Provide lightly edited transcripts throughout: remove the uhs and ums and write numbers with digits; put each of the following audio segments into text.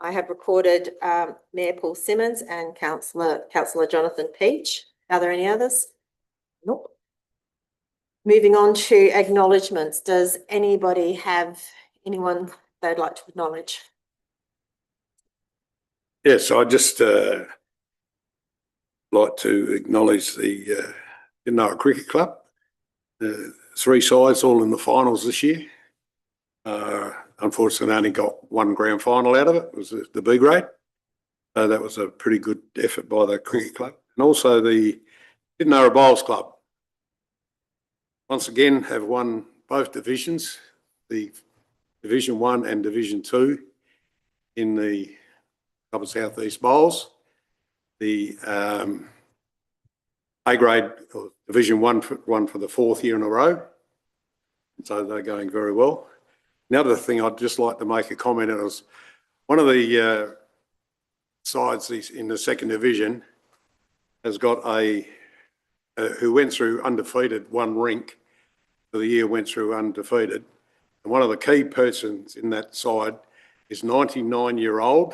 I have recorded Mayor Paul Simmons and Councillor Jonathan Peach. Are there any others? Nope. Moving on to acknowledgements. Does anybody have anyone they'd like to acknowledge? Yes, I just like to acknowledge the Ginnawa Cricket Club. 3 sides all in the finals this year. Unfortunately, only got 1 grand final out of it. It was the B grade. So that was a pretty good effort by the cricket club. And also the Ginnawa Bowls Club. Once again, have won both divisions, the Division 1 and Division 2 in the Club of South East Bowls. The A grade or Division 1 for the 4th year in a row. So they're going very well. The other thing I'd just like to make a comment on is one of the sides in the 2nd division has got who went through undefeated, 1 rink for the year, went through undefeated. And one of the key persons in that side is 99-year-old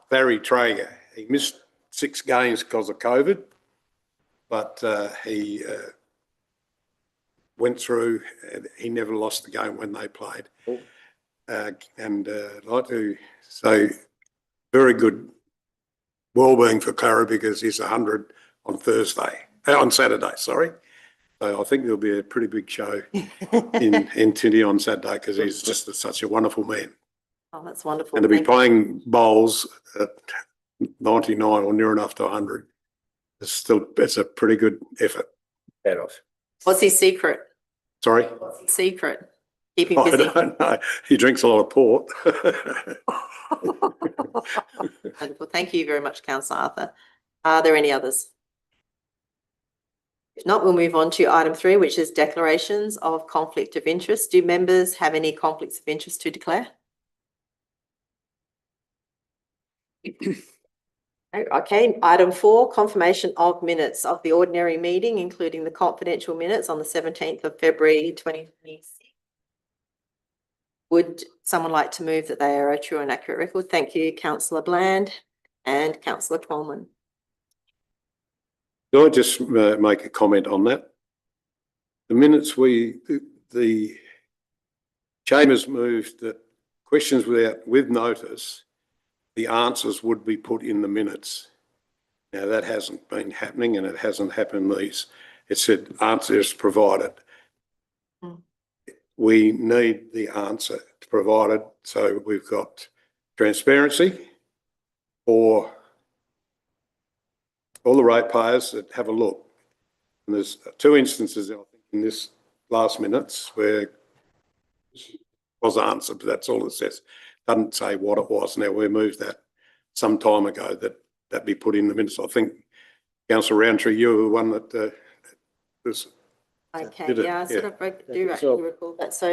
Barry Traeger. He missed 6 games because of COVID, but he went through and he never lost the game when they played. And I'd like to say very good well-being for Clara because he's 100 on Saturday, sorry. So I think there'll be a pretty big show in Tindy on Saturday because he's just such a wonderful man. Oh, that's wonderful. And to be playing bowls at 99 or near enough to 100, it's a pretty good effort. Head off. What's his secret? Sorry? What's his secret? Keep him busy. I don't know. He drinks a lot of port. Wonderful. Thank you very much, Councillor Arthur. Are there any others? If not, we'll move on to item 3, which is declarations of conflict of interest. Do members have any conflicts of interest to declare? Okay, item 4, confirmation of minutes of the ordinary meeting, including the confidential minutes on the 17th of February 2026. Would someone like to move that they are a true and accurate record? Thank you, Councillor Bland and Councillor Coleman. Can I just make a comment on that? The minutes the Chambers moved that questions with notice, the answers would be put in the minutes. Now that hasn't been happening and it hasn't happened these. It said answers provided. We need the answer provided so we've got transparency for all the ratepayers that have a look. And there's 2 instances, I think, in this last minutes where it was answered, but that's all it says. Doesn't say what it was. Now, we moved that some time ago that be put in the minutes. I think, Councillor Roundtree, you were the one that was... Okay, yeah, I sort of do actually recall that. So,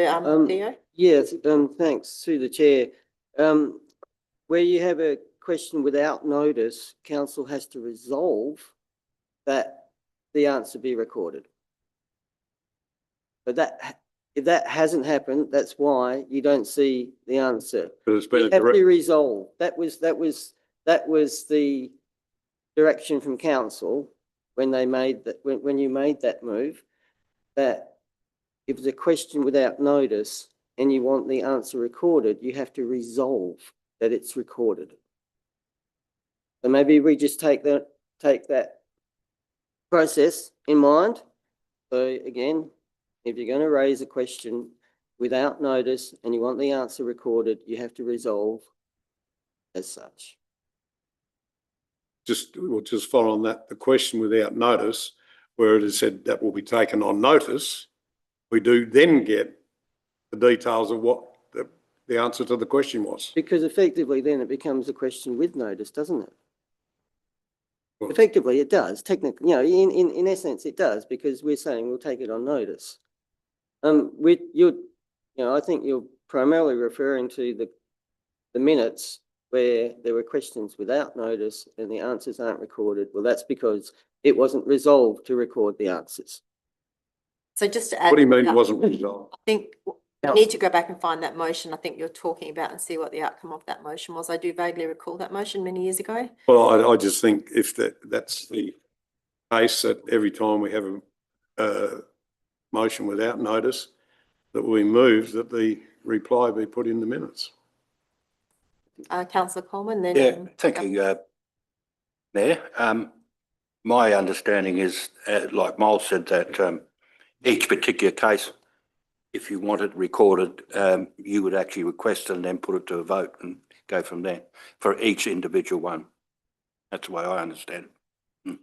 Theo? Yes, thanks to the Chair. Where you have a question without notice, Council has to resolve that the answer be recorded. But if that hasn't happened, that's why you don't see the answer. But it's been you have to resolve. That was the direction from Council when they made that when you made that move. That if there's a question without notice and you want the answer recorded, you have to resolve that it's recorded. So maybe we just take that process in mind. So again, if you're going to raise a question without notice and you want the answer recorded, you have to resolve as such. We'll just follow on that. The question without notice, where it is said that will be taken on notice, we do then get the details of what the answer to the question was. Because effectively then it becomes a question with notice, doesn't it? Well, effectively it does. Technically, in essence it does, because we're saying we'll take it on notice. I think you're primarily referring to the minutes where there were questions without notice and the answers aren't recorded. Well, that's because it wasn't resolved to record the answers. So just to add, what do you mean it wasn't resolved? I think I need to go back and find that motion I think you're talking about and see what the outcome of that motion was. I do vaguely recall that motion many years ago. Well, I just think if that's the case, that every time we have a motion without notice, that we move that the reply be put in the minutes. Councillor Coleman, then. Yeah, thank you, Mayor. My understanding is, like Miles said, that each particular case, if you want it recorded, you would actually request it and then put it to a vote and go from there for each individual one. That's the way I understand it.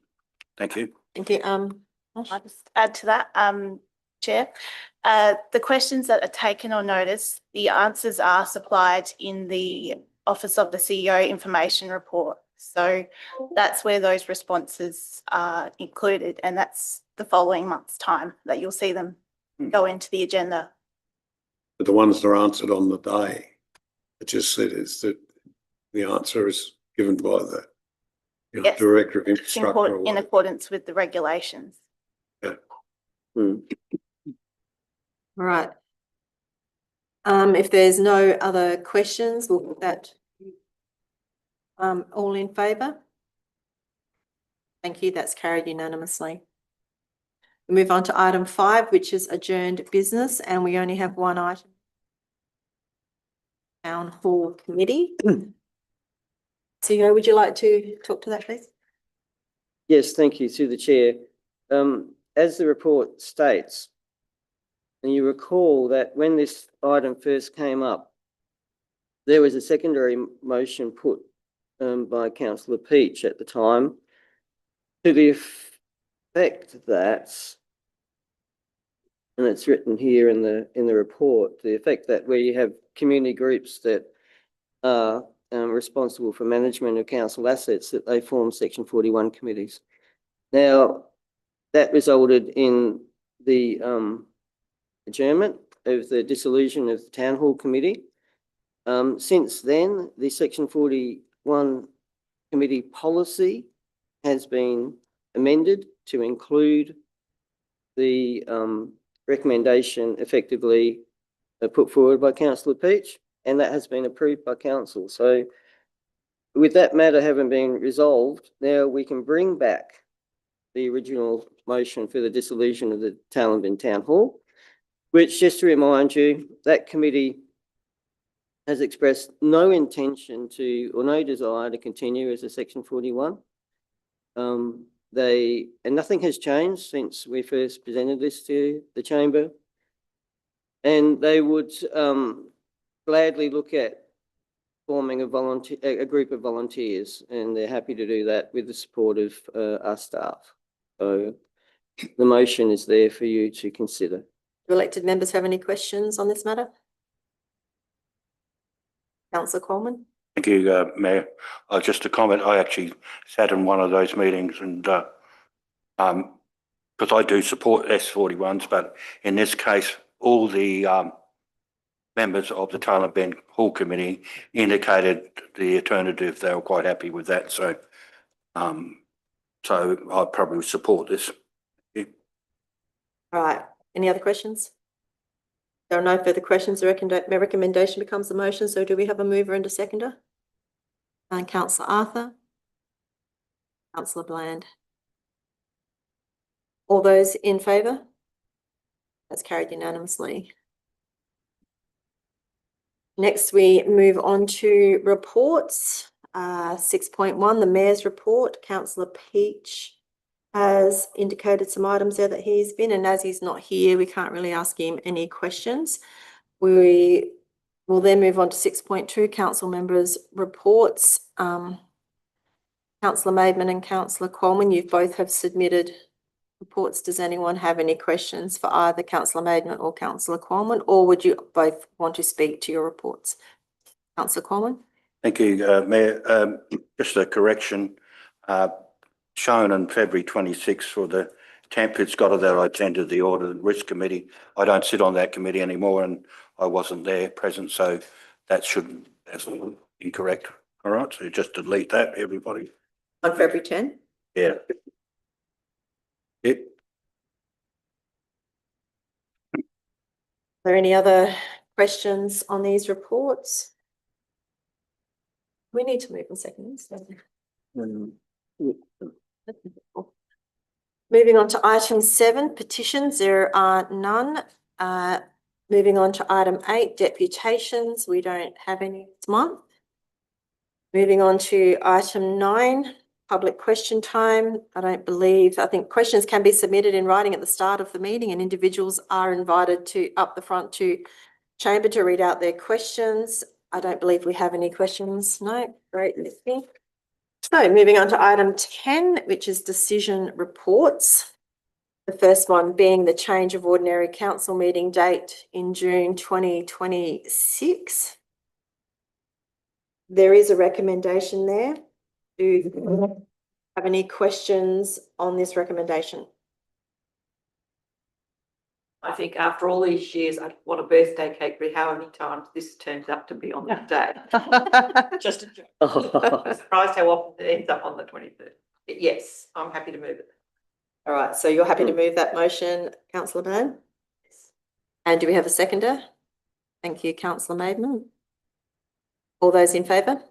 Thank you. Thank you. I'll just add to that, Chair. The questions that are taken on notice, the answers are supplied in the Office of the CEO information report. So that's where those responses are included, and that's the following month's time that you'll see them go into the agenda. But the ones that are answered on the day, it just said is that the answer is given by the Yes. Director of It's Infrastructure. or in whatever. accordance with the regulations. All right. If there's no other questions, we'll put that. All in favour? Thank you. That's carried unanimously. We move on to item 5, which is adjourned business, and we only have one item. Town Hall Committee. CEO, would you like to talk to that, please? Yes, thank you, through the chair. As the report states, and you recall that when this item first came up, there was a secondary motion put by Councillor Peach at the time to the effect that, and it's written here in the report, the effect that where you have community groups that are responsible for management of council assets, that they form Section 41 committees. Now, that resulted in the adjournment of the dissolution of the Town Hall Committee. Since then, the Section 41 committee policy has been amended to include the recommendation effectively put forward by Councillor Peach, and that has been approved by council. So with that matter having been resolved, now we can bring back the original motion for the dissolution of the Talonbin Town Hall, which, just to remind you, that committee has expressed no intention to, or no desire to continue as a Section 41. And nothing has changed since we first presented this to the chamber. And they would gladly look at forming a group of volunteers, and they're happy to do that with the support of our staff. So the motion is there for you to consider. Do elected members have any questions on this matter? Councillor Coleman? Thank you, Mayor. Just a comment, I actually sat in one of those meetings and because I do support S41s, but in this case, all the members of the Talonbin Hall Committee indicated the alternative. They were quite happy with that. So I'd probably support this. All right. Any other questions? There are no further questions. The recommendation becomes the motion. So do we have a mover and a seconder? And Councillor Arthur. Councillor Bland. All those in favour? That's carried unanimously. Next, we move on to reports. 6.1, the Mayor's report. Councillor Peach has indicated some items there that he's been, and as he's not here, we can't really ask him any questions. We will then move on to 6.2, council members' reports. Councillor Maidman and Councillor Coleman, you both have submitted reports. Does anyone have any questions for either Councillor Maidman or Councillor Coleman, or would you both want to speak to your reports? Councillor Coleman? Thank you, Mayor. Just a correction. Shown on February 26th for the Tampids got it that I attended the Audit and Risk Committee. I don't sit on that committee anymore and I wasn't there present, so that's incorrect. All right, so just delete that, everybody. On February 10? Yeah. Yep. there any other questions on these reports? We need to move on seconds. Moving on to item 7, petitions, there are none. Moving on to item 8, deputations, we don't have any this month. Moving on to item 9, public question time. I think questions can be submitted in writing at the start of the meeting, and individuals are invited to up the front to chamber to read out their questions. I don't believe we have any questions. No, great, Leslie. So moving on to item 10, which is decision reports. The first one being the change of ordinary council meeting date in June 2026. There is a recommendation there. Do you have any questions on this recommendation? I think after all these years, I'd want a birthday cake, but how many times this turns out to be on that day? Just a joke. I'm surprised how often it ends up on the 23rd. But yes, I'm happy to move it. All right, so you're happy to move that motion, councillor Byrne? And do we have a seconder? Thank you, councillor Maidman. All those in favour?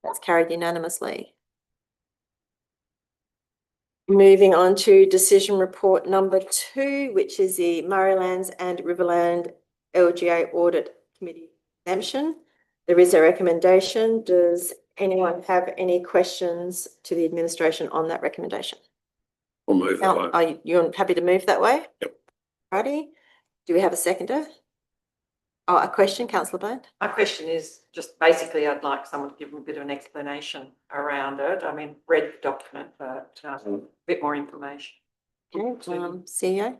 That's carried unanimously. Moving on to decision report number 2, which is the Murraylands and Riverland LGA Audit Committee exemption. There is a recommendation. Does anyone have any questions to the administration on that recommendation? I'll move that way. Are you happy to move that way? Yep. Righty. Do we have a seconder? Oh, a question, councillor Bland? My question is just basically, I'd like someone to give me a bit of an explanation around it. I mean, read the document, but a bit more information. Okay, CEO?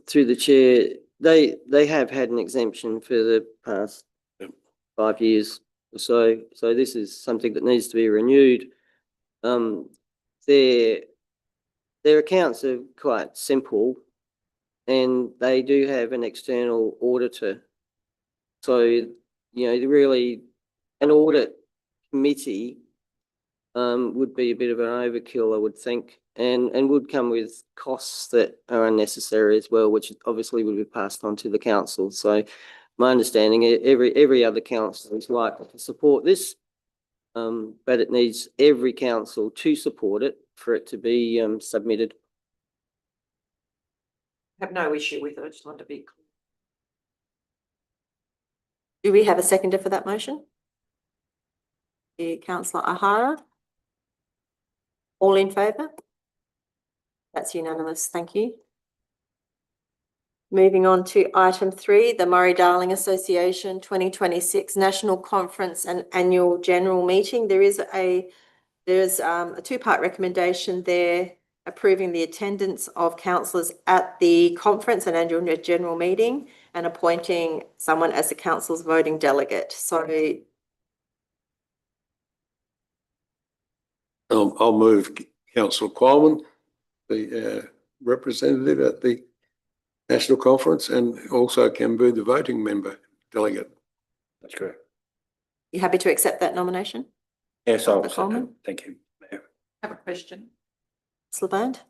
Through the chair, they have had an exemption for the past 5 years or so. So this is something that needs to be renewed. Their accounts are quite simple, and they do have an external auditor. So, you know, really an audit committee would be a bit of an overkill, I would think, and would come with costs that are unnecessary as well, which obviously would be passed on to the council. So my understanding, every other council is likely to support this, but it needs every council to support it for it to be submitted. I have no issue with it. I just want to be clear. Do we have a seconder for that motion? Councillor O'Hara? All in favour? That's unanimous, thank you. Moving on to item 3, the Murray-Darling Association 2026 National Conference and Annual General Meeting. There's a 2-part recommendation there approving the attendance of councillors at the conference and annual general meeting and appointing someone as the council's voting delegate. So I'll move councillor Qualman, the representative at the national conference, and also can be the voting member delegate. That's correct. you happy to accept that nomination? Yes, I'll Councillor accept Coleman? that. Thank you, Mayor. I have a question. Councillor Bland?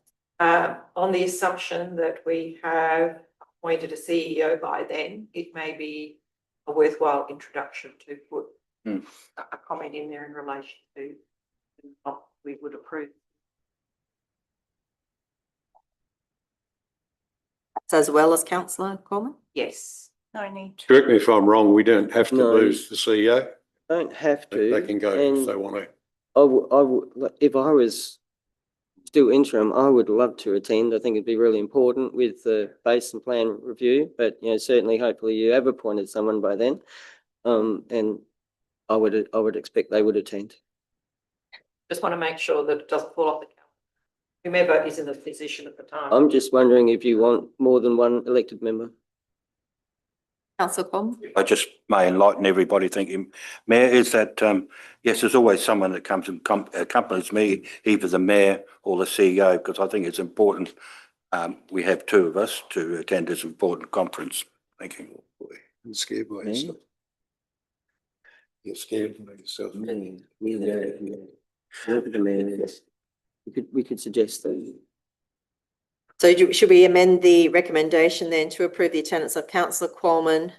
On the assumption that we have appointed a CEO by then, it may be a worthwhile introduction to put a comment in there in relation to what we would approve. As well as councillor Coleman? Yes. No need. Correct me if I'm wrong, we don't have to No. lose the CEO. Don't have to. They can go if they want to. If I was still interim, I would love to attend. I think it'd be really important with the base and plan review, but you know, certainly hopefully you have appointed someone by then. And I would expect they would attend. Just want to make sure that it doesn't fall off the calendar. Whomever is in the position at the time. I'm just wondering if you want more than one elected member. Councillor Coleman? I just may enlighten everybody thinking, Mayor, is that, yes, there's always someone that comes and accompanies me, either the Mayor or the CEO, because I think it's important we have 2 of us to attend this important conference. Thank you. I'm scared by Me? yourself. You're scared by yourself. We could suggest that. Should we amend the recommendation then to approve the attendance of councillor Coleman,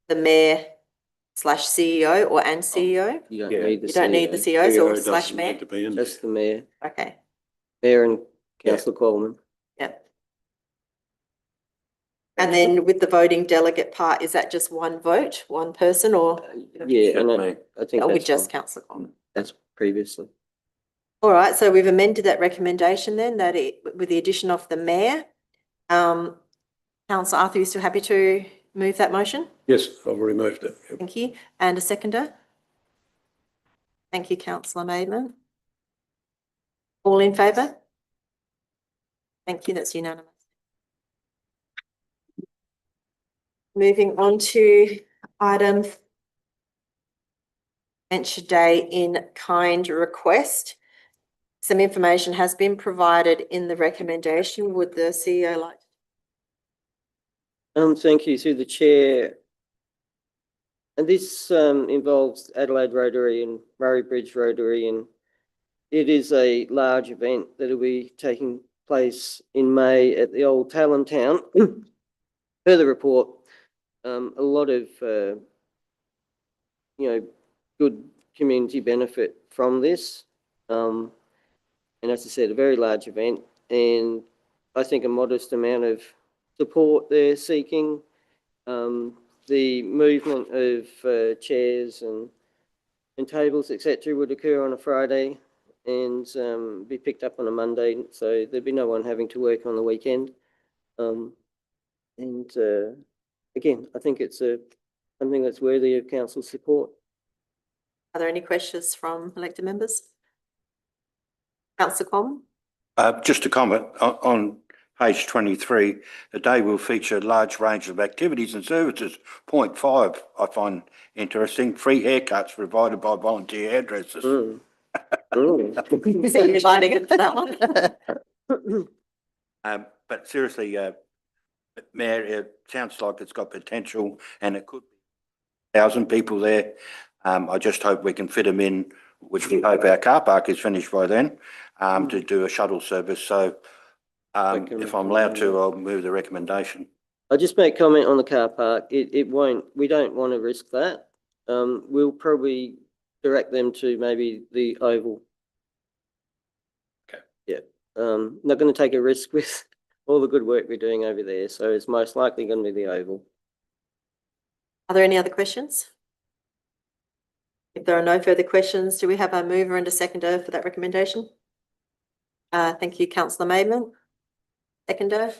the mayor slash CEO or and CEO? You don't Yeah. need the You don't need the CEO, CEO, so CEO slash doesn't mayor? need to be in there. just the mayor, Okay, mayor and Yeah. councillor Coleman. yep. And then with the voting delegate part, is that just one vote, one person, or Yeah, and Certainly. I think with that's just fine. councillor Coleman? That's previously. All right, so we've amended that recommendation then, that it, with the addition of the mayor. Councillor Arthur, you still happy to move that motion? Yes, I've removed it. Yep. Thank you. And a seconder? Thank you, councillor Maidment. All in favour? Thank you, that's unanimous. Moving on to item Venture Day in kind request. Some information has been provided in the recommendation. Would the CEO like? Thank you through the chair. And this involves Adelaide Rotary and Murray Bridge Rotary, and it is a large event that will be taking place in May at the old Talon Town. Per the report, a lot of good community benefit from this. And as I said, a very large event, and I think a modest amount of support they're seeking. The movement of chairs and tables, etc., would occur on a Friday and be picked up on a Monday, so there'd be no one having to work on the weekend. Again, I think it's something that's worthy of council support. Are there any questions from elected members? Councillor Coleman? Just a comment on page 23, the day will feature a large range of activities and services. Point 5, I find interesting, free haircuts provided by volunteer hairdressers. Mm. Mm. So you're lining it for that one? But seriously, Mayor, it sounds like it's got potential and it could be 1,000 people there. I just hope we can fit them in, which we hope our car park is finished by then, to do a shuttle service. So if I'm allowed to, I'll move the recommendation. I'll just make comment on the car park. It won't, we don't want to risk that. We'll probably direct them to maybe the Oval. Okay. Yeah, not going to take a risk with all the good work we're doing over there, so it's most likely going to be the Oval. Are there any other questions? If there are no further questions, do we have a mover and a seconder for that recommendation? Thank you, councillor Maidment. Seconder,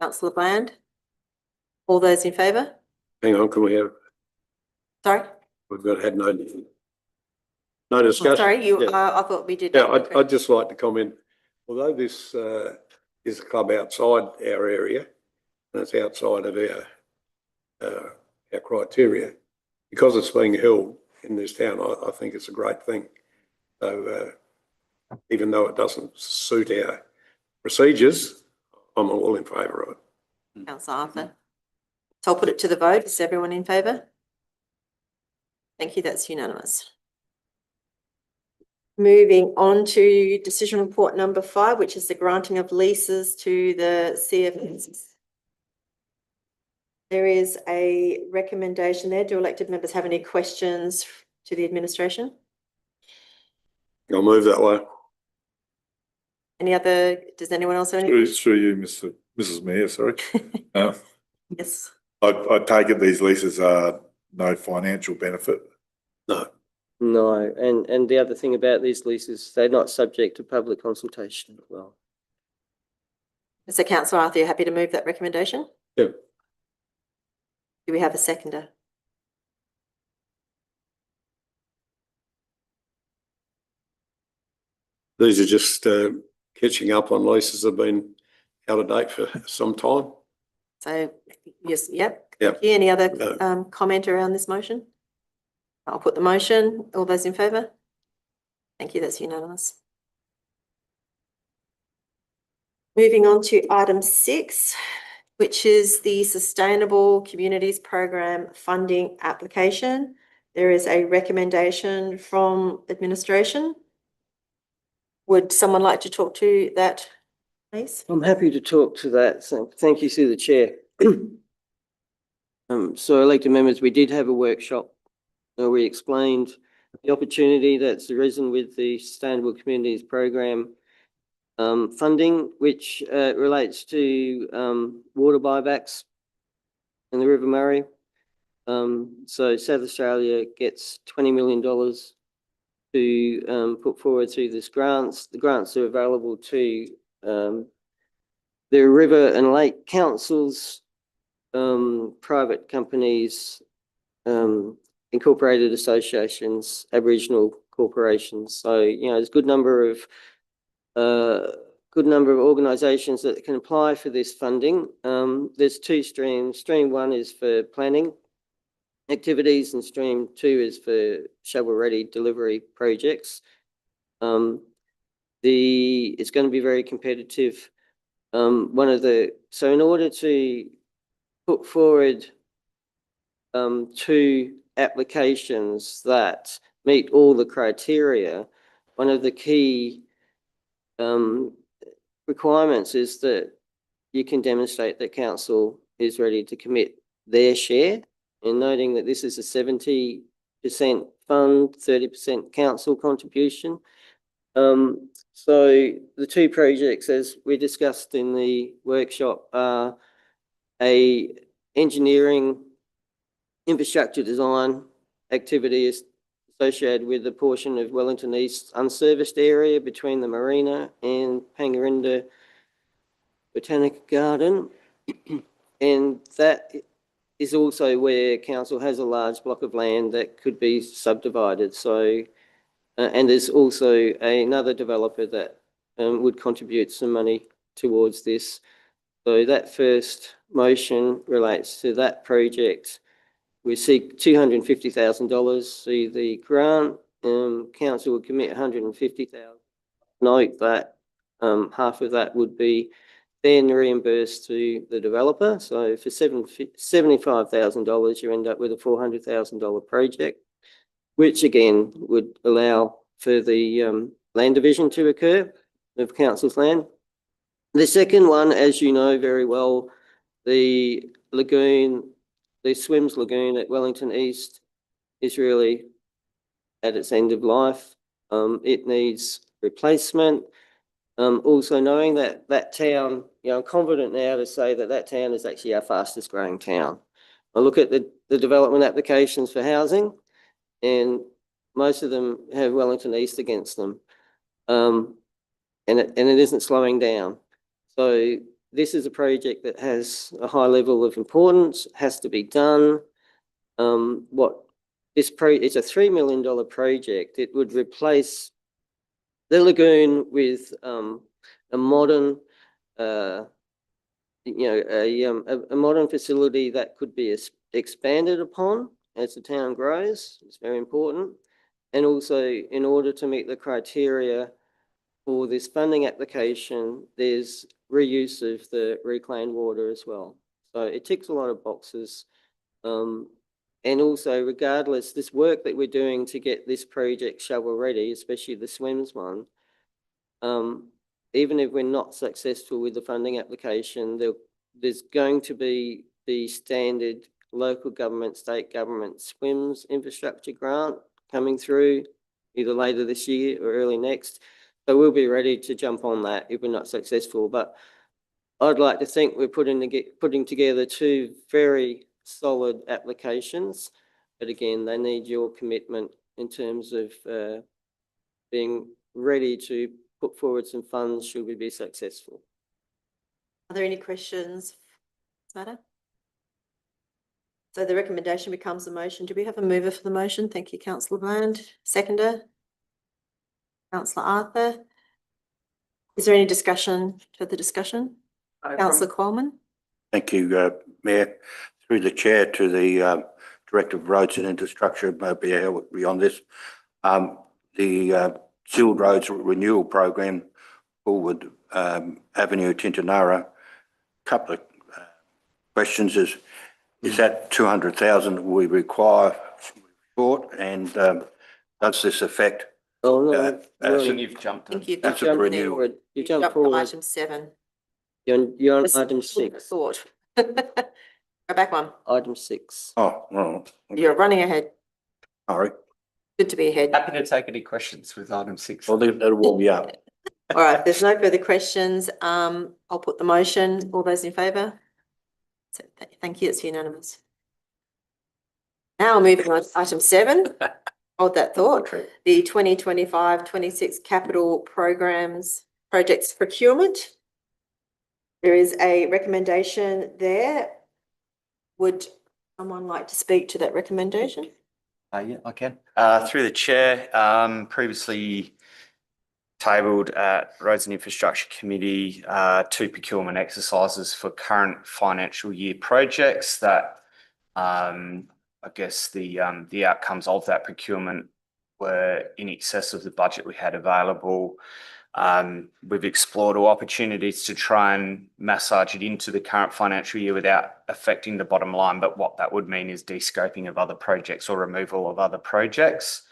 councillor Bland. All those in favour? Hang on, can we have, Sorry? we've got had no Oh, discussion. sorry, you, Yeah. I thought we did. Yeah, I'd just like to comment, although this is a club outside our area, and it's outside of our criteria, because it's being held in this town, I think it's a great thing. So even though it doesn't suit our procedures, I'm all in favour of it. Councillor Arthur. So I'll put it to the vote. Is everyone in favour? Thank you, that's unanimous. Moving on to decision report number 5, which is the granting of leases to the CFS. There is a recommendation there. Do elected members have any questions to the administration? I'll move that way. Any other, does anyone else have any? Through you, Mrs. Mayor, sorry. Yes. I take it these leases are no financial benefit. No. No, and the other thing about these leases, they're not subject to public consultation as well. So councillor Arthur, you're happy to move that recommendation? Yeah. Do we have a seconder? These are just catching up on leases that have been out of date for some time. So, yes, yep. Yep. Thank you. Any other No. comment around this motion? I'll put the motion. All those in favour? Thank you, that's unanimous. Moving on to item 6, which is the Sustainable Communities Program funding application. There is a recommendation from administration. Would someone like to talk to that please? I'm happy to talk to that. So thank you through the chair. So elected members, we did have a workshop where we explained the opportunity that's arisen with the Sustainable Communities Program funding, which relates to water buybacks in the River Murray. So South Australia gets $20 million to put forward through this grants. The grants are available to the river and lake councils, private companies, incorporated associations, Aboriginal corporations. So, you know, there's a good number of organisations that can apply for this funding. There's two streams. Stream one is for planning activities and stream two is for shovel-ready delivery projects. It's going to be very competitive. So in order to put forward two applications that meet all the criteria, one of the key requirements is that you can demonstrate that council is ready to commit their share, and noting that this is a 70% fund, 30% council contribution. So the two projects, as we discussed in the workshop, are a engineering infrastructure design activity associated with a portion of Wellington East unserviced area between the marina and Pangarinda Botanic Garden. And that is also where council has a large block of land that could be subdivided. So, and there's also another developer that would contribute some money towards this. So that first motion relates to that project. We seek $250,000 through the grant. Council would commit $150,000. Note that half of that would be then reimbursed to the developer. So for $75,000, you end up with a $400,000 project, which again would allow for the land division to occur of council's land. The second one, as you know very well, the lagoon, the Swims Lagoon at Wellington East is really at its end of life. It needs replacement. Also knowing that that town, you know, I'm confident now to say that that town is actually our fastest growing town. I look at the development applications for housing, and most of them have Wellington East against them. And it isn't slowing down. So this is a project that has a high level of importance, has to be done. It's a $3 million project. It would replace the lagoon with a modern, a modern facility that could be expanded upon as the town grows. It's very important. And also, in order to meet the criteria for this funding application, there's reuse of the reclaimed water as well. So it ticks a lot of boxes. And also, regardless, this work that we're doing to get this project shovel ready, especially the Swims one, even if we're not successful with the funding application, there's going to be the standard local government, state government Swims infrastructure grant coming through either later this year or early next. So we'll be ready to jump on that if we're not successful. But I'd like to think we're putting together two very solid applications. But again, they need your commitment in terms of being ready to put forward some funds should we be successful. Are there any questions? Matter? So the recommendation becomes a motion. Do we have a mover for the motion? Thank you, Councillor Bland. Seconder? Councillor Arthur? Is there any discussion to the discussion? Councillor Coleman? Thank you, Mayor. Through the chair to the Director of Roads and Infrastructure, beyond this, the Sealed Roads Renewal Program, Forward Avenue, Tintinara. Couple of questions is that 200,000 we require short, and does this affect Oh, no. Yeah, you that's already- you've I jumped. think you've That's jumped a jumped there. renewal. forward. You Jumped jumped to forward. item 7. You're on Just item food for 6. Thought. Go back one. Item 6. Oh, well, You're running ahead. sorry. Good to be ahead. Happy to take any questions with item 6. Well, that'll warm you up. All right, if there's no further questions. I'll put the motion. All those in favour? So, thank you, it's unanimous. Now moving on to item 7. Hold that thought. The 2025-26 capital programs, projects procurement. There is a recommendation there. Would someone like to speak to that recommendation? Yeah, I can. Through the chair, previously tabled at Roads and Infrastructure Committee, 2 procurement exercises for current financial year projects that I guess the outcomes of that procurement were in excess of the budget we had available. We've explored all opportunities to try and massage it into the current financial year without affecting the bottom line, but what that would mean is de-scoping of other projects or removal of other projects.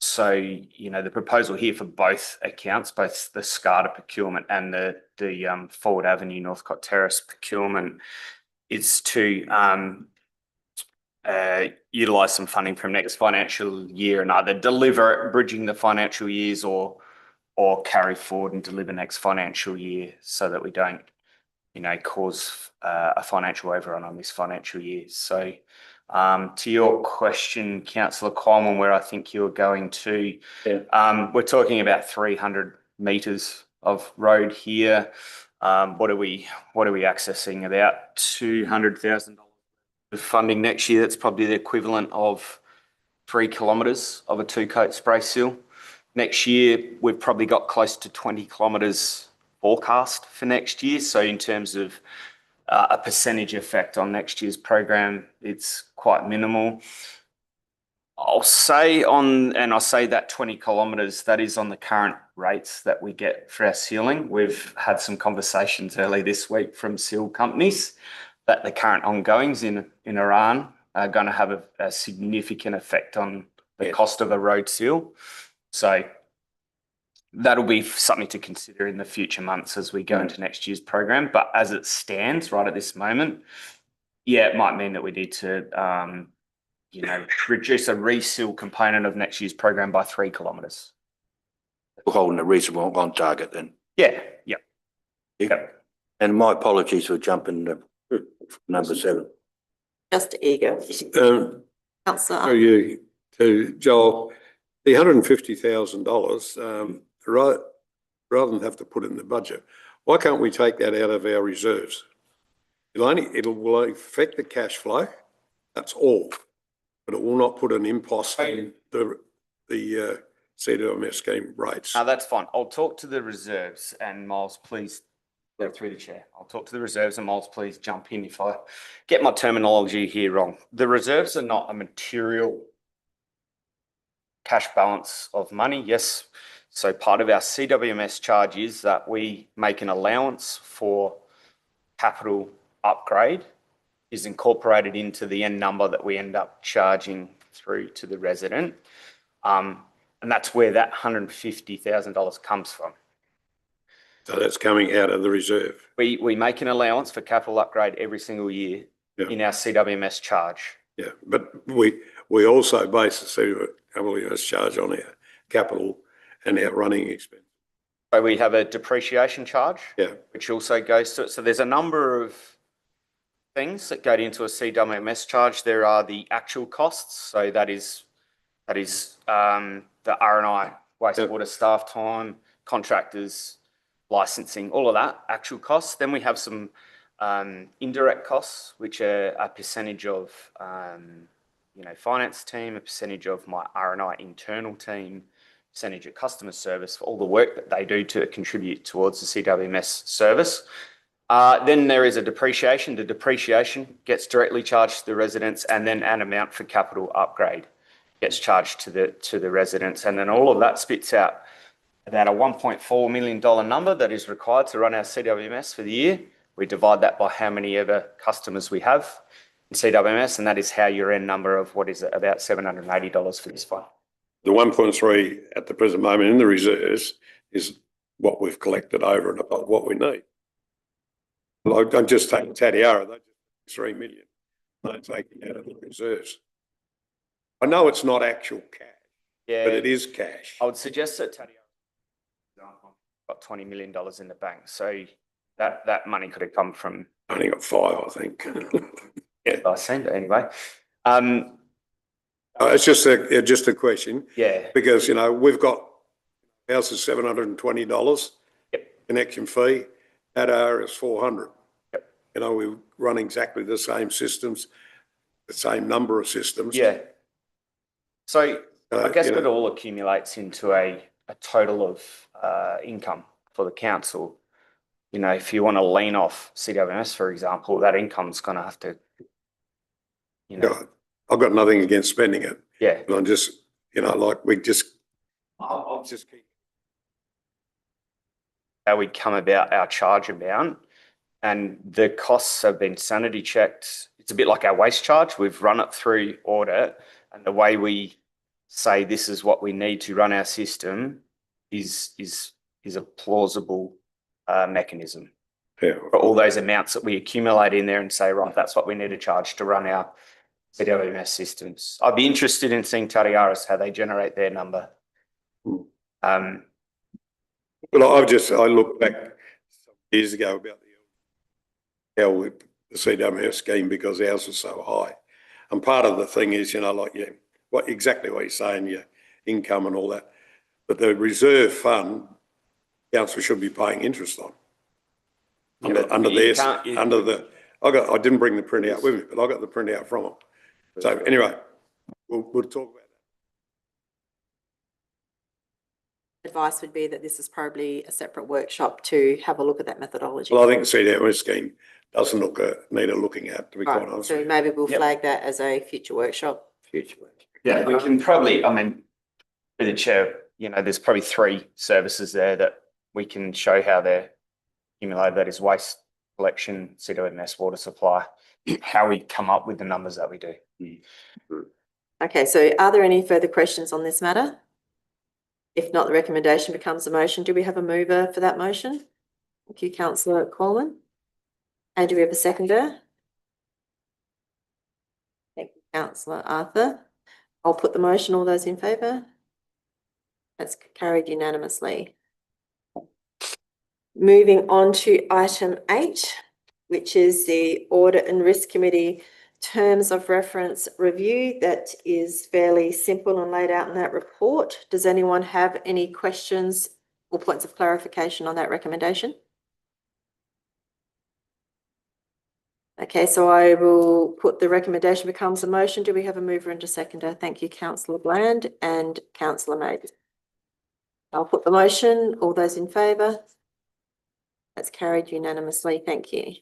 So, you know, the proposal here for both accounts, both the SCADA procurement and the Forward Avenue Northcote Terrace procurement, is to utilise some funding from next financial year and either deliver it, bridging the financial years, or carry forward and deliver next financial year, so that we don't, you know, cause a financial overrun on this financial year. So to your question, Councillor Coleman, where I think you're going to, we're talking about 300 metres of road here. What are we accessing? About $200,000 of funding next year. That's probably the equivalent of 3 kilometres of a 2-coat spray seal. Next year, we've probably got close to 20 kilometres forecast for next year. So in terms of a percentage effect on next year's program, it's quite minimal. I'll say that 20 kilometres, that is on the current rates that we get for our sealing. We've had some conversations early this week from seal companies that the current ongoings in Iran are going to have a significant effect on the cost of a road seal. So that'll be something to consider in the future months as we go into next year's program. But as it stands right at this moment, yeah, it might mean that we need to, you know, reduce a reseal component of next year's program by 3 kilometres. We're holding a reasonable on target then. Yeah. And my apologies for jumping to number 7. Just eager. Councillor. So you, to Joel, the $150,000, rather than have to put it in the budget, why can't we take that out of our reserves? It will affect the cash flow, that's all, but it will not put an impost in the CWMS scheme rates. That's fine. I'll talk to the reserves, and Miles, please, through the chair. I'll talk to the reserves, and Miles, please jump in if I get my terminology here wrong. The reserves are not a material cash balance of money. Yes. So part of our CWMS charge is that we make an allowance for capital upgrade is incorporated into the end number that we end up charging through to the resident. And that's where that $150,000 comes from. So that's coming out of the reserve. We make an allowance for capital upgrade every single year in our CWMS charge. Yeah, but we also base the CWMS charge on our capital and our running expense. So we have a depreciation charge, which also goes to it. So there's a number of things that go into a CWMS charge. There are the actual costs. So that is the R&I, wastewater staff time, contractors, licensing, all of that, actual costs. Then we have some indirect costs, which are a percentage of, you know, finance team, a percentage of my R&I internal team, percentage of customer service for all the work that they do to contribute towards the CWMS service. Then there is a depreciation. The depreciation gets directly charged to the residents, and then an amount for capital upgrade gets charged to the residents. And then all of that spits out about a $1.4 million number that is required to run our CWMS for the year. We divide that by how many ever customers we have in CWMS, and that is how your end number of, what is it, about $780 for this one. The 1.3 at the present moment in the reserves is what we've collected over and above what we need. Like, I'm just taking Tatiara, they just 3 million. They're taking out of the reserves. I know it's not actual cash, Yeah. but it is cash. I would suggest that Tatiara got $20 million in the bank, so that money could have come from. Only got 5, I think. I send it anyway. It's just a question. Yeah. Because, you know, we've got, ours is $720. Yep. Connection fee, Tatiara is 400. Yep. You know, we run exactly the same systems, the same number of systems. Yeah. So I guess you it know. all accumulates into a total of income for the council. You know, if you want to lean off CWMS, for example, that income's going to have to, you know. Yeah, I've got nothing against spending it, Yeah. but I'm just, you know, like I'll just keep. How we come about our charge amount, and the costs have been sanity checked. It's a bit like our waste charge. We've run it through audit, and the way we say this is what we need to run our system is a plausible mechanism Yeah. for all those amounts that we accumulate in there and say, right, that's what we need to charge to run our CWMS systems. I'd be interested in seeing Tatiara's, how they generate their number. But I looked back some years ago about the CWMS scheme because ours was so high. And part of the thing is, you know, like, yeah, exactly what you're saying, your income and all that. But the reserve fund, council should be paying interest on. Yeah, I didn't bring the printout with me, but I got the printout from them. So anyway, we'll talk about that. Advice would be that this is probably a separate workshop to have a look at that methodology. Well, I think the CDMS scheme doesn't need a looking at, to be quite Right, honest. so maybe we'll Yep. flag that as a future workshop. Yeah, we can probably, I mean, through the chair, you know, there's probably 3 services there that we can show how they're accumulated. That is waste collection, CWMS, water supply, how we come up with the numbers that we do. Okay, so are there any further questions on this matter? If not, the recommendation becomes a motion. Do we have a mover for that motion? Thank you, councillor Coleman. And do we have a seconder? Thank you, councillor Arthur. I'll put the motion. All those in favour? That's carried unanimously. Moving on to item 8, which is the Audit and Risk Committee Terms of Reference Review. That is fairly simple and laid out in that report. Does anyone have any questions or points of clarification on that recommendation? Okay, so I will put the recommendation becomes a motion. Do we have a mover and a seconder? Thank you, councillor Bland and councillor Maid. I'll put the motion. All those in favour? That's carried unanimously. Thank you.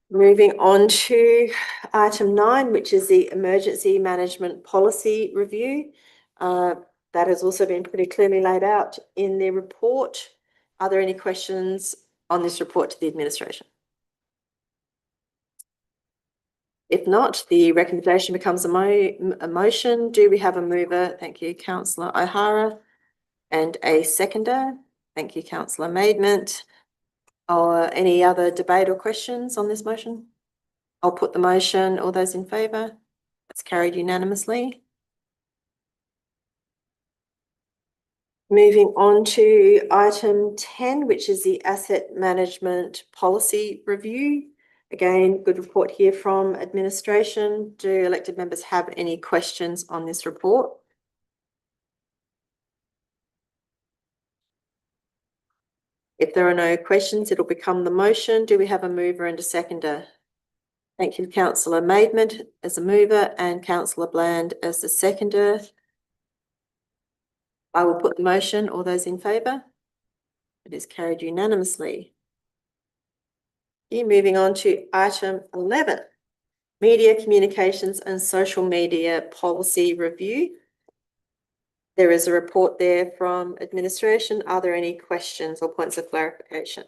Moving on to item 9, which is the Emergency Management Policy Review. That has also been pretty clearly laid out in the report. Are there any questions on this report to the administration? If not, the recommendation becomes a motion. Do we have a mover? Thank you, councillor O'Hara. And a seconder? Thank you, councillor Maidment. Or any other debate or questions on this motion? I'll put the motion. All those in favour? That's carried unanimously. Moving on to item 10, which is the Asset Management Policy Review. Again, good report here from administration. Do elected members have any questions on this report? If there are no questions, it'll become the motion. Do we have a mover and a seconder? Thank you, councillor Maidment as a mover and councillor Bland as the seconder. I will put the motion. All those in favour? It is carried unanimously. Moving on to item 11, Media Communications and Social Media Policy Review. There is a report there from administration. Are there any questions or points of clarification?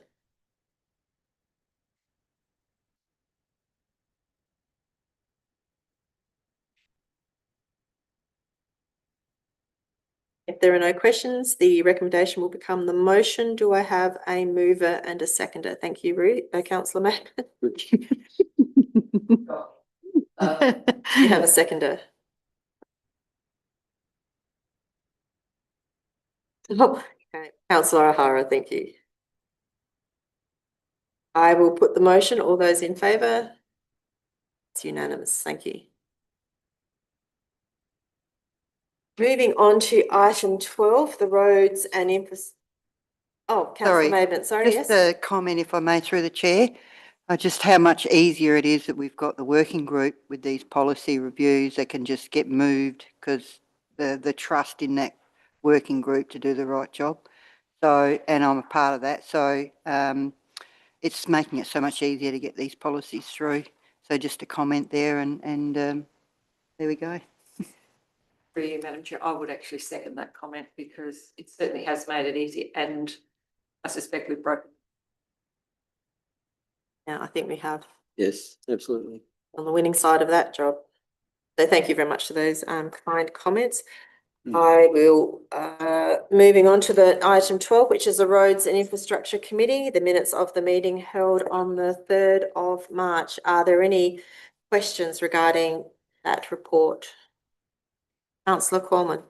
If there are no questions, the recommendation will become the motion. Do I have a mover and a seconder? Thank you, Ruth, councillor Mack. You have a seconder. Oh, okay. Councillor O'Hara, thank you. I will put the motion. All those in favour? It's unanimous. Thank you. Moving on to item 12, the roads and Oh, councillor Maidment, sorry, yes. Just a comment, if I may, through the chair. Just how much easier it is that we've got the working group with these policy reviews that can just get moved because the trust in that working group to do the right job. So, and I'm a part of that. So it's making it so much easier to get these policies through. So just a comment there and there we go. For you, Madam Chair, I would actually second that comment because it certainly has made it easy, and I suspect we've broken. Yeah, I think we have Yes, absolutely. on the winning side of that job. So thank you very much for those kind comments. Mm. I will, moving on to the item 12, which is the Roads and Infrastructure Committee, the minutes of the meeting held on the 3rd of March. Are there any questions regarding that report? Councillor Cormann.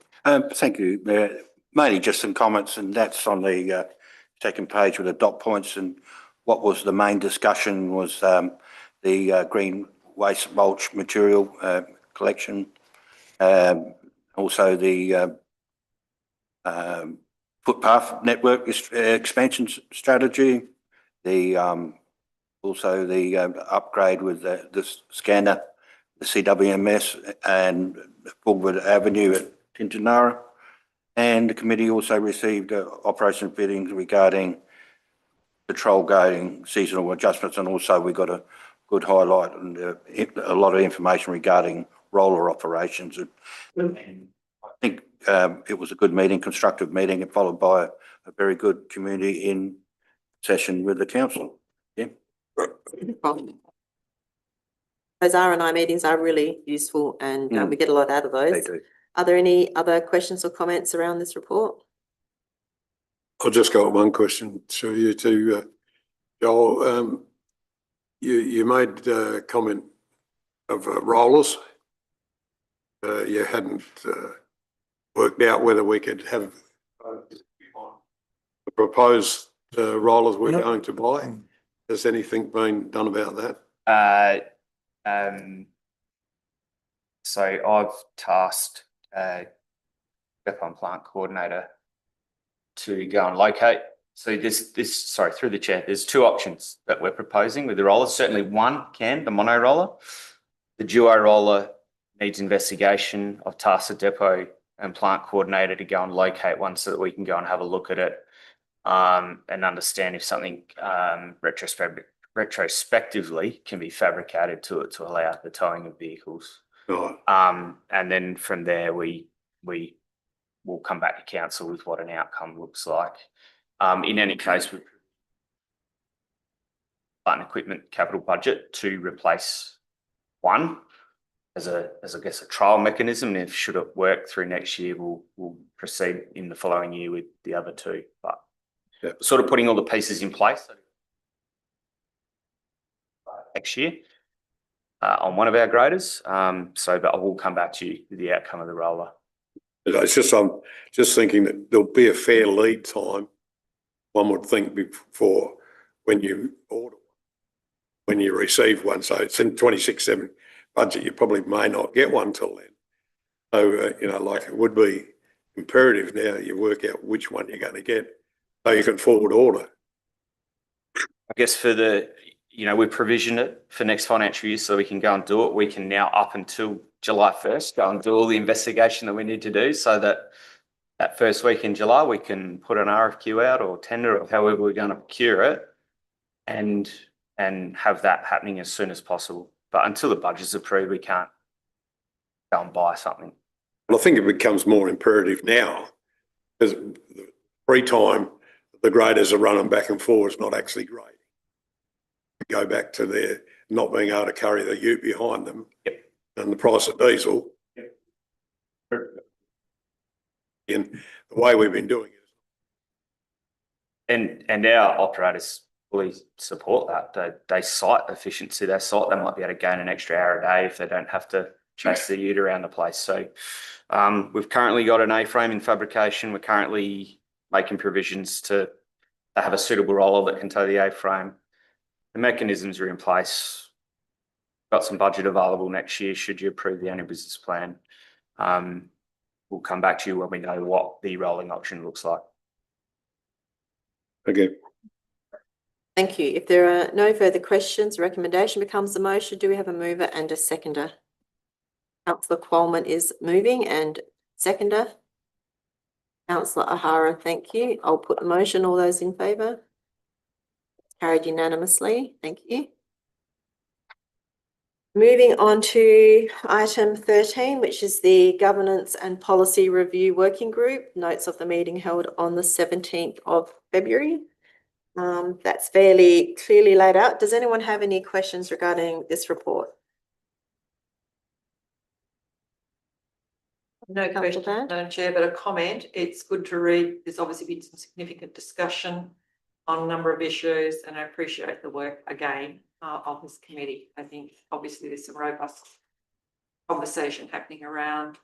Thank you, Mayor. Mainly just some comments, and that's on the second page with the dot points. And what was the main discussion was the green waste mulch material collection, also the footpath network expansion strategy, the also the upgrade with the scanner, the CWMS and Fulwood Avenue at Tintinara. And the committee also received operation biddings regarding patrol guiding, seasonal adjustments, and also we got a good highlight and a lot of information regarding roller operations. And I think it was a good meeting, constructive meeting, and followed by a very good community in session with the council. Yeah. Those R&I meetings are really useful and we get a lot out of those. They do. Are there any other questions or comments around this report? I've just got one question to you too, Joel. You made a comment of rollers. You hadn't worked out whether we could have the proposed rollers we're going to buy. Has anything been done about that? So I've tasked Depot and Plant Coordinator to go and locate. So sorry, through the chair, there's two options that we're proposing with the roller. Certainly one the mono roller. The duo roller needs investigation. I've tasked the Depot and Plant Coordinator to go and locate one so that we can go and have a look at it and understand if something retrospectively can be fabricated to it to allow the towing of vehicles. Right. And then from there, we will come back to council with what an outcome looks like. In any case, we plant equipment capital budget to replace one as I guess a trial mechanism. And if should it work through next year, we'll proceed in the following year with the other two. But sort of putting all the pieces in place next year on one of our graders. But I will come back to you with the outcome of the roller. It's just, I'm just thinking that there'll be a fair lead time, one would think, before when you order, when you receive one. So it's in 26/7 budget, you probably may not get one till then. So, like it would be imperative now you work out which one you're going to get so you can forward order. I guess we provisioned it for next financial year so we can go and do it. We can now, up until July 1st, go and do all the investigation that we need to do so that first week in July, we can put an RFQ out or tender or however we're going to procure it and have that happening as soon as possible. But until the budget's approved, we can't go and buy something. Well, I think it becomes more imperative now because the free time the graders are running back and forth is not actually great. Go back to their not being able to carry the ute behind them. Yep. And the price of diesel. Yep. and the way we've been doing it. And our operators fully support that. They cite efficiency. They cite they might be able to gain an extra hour a day if they don't have to chase the ute around the place. So we've currently got an A-frame in fabrication. We're currently making provisions to have a suitable roller that can tow the A-frame. The mechanisms are in place. Got some budget available next year should you approve the annual business plan. We'll come back to you when we know what the rolling option looks like. Okay. Thank you. If there are no further questions, recommendation becomes the motion. Do we have a mover and a seconder? Councillor Qualman is moving and seconder. Councillor O'Hara, thank you. I'll put the motion. All those in favour? Carried unanimously. Thank you. Moving on to item 13, which is the Governance and Policy Review Working Group. Notes of the meeting held on the 17th of February. That's fairly clearly laid out. Does anyone have any questions regarding this report? No Councillor question, Band? Madam Chair, but a comment. It's good to read. There's obviously been some significant discussion on a number of issues, and I appreciate the work again of this committee. I think obviously there's some robust conversation happening around.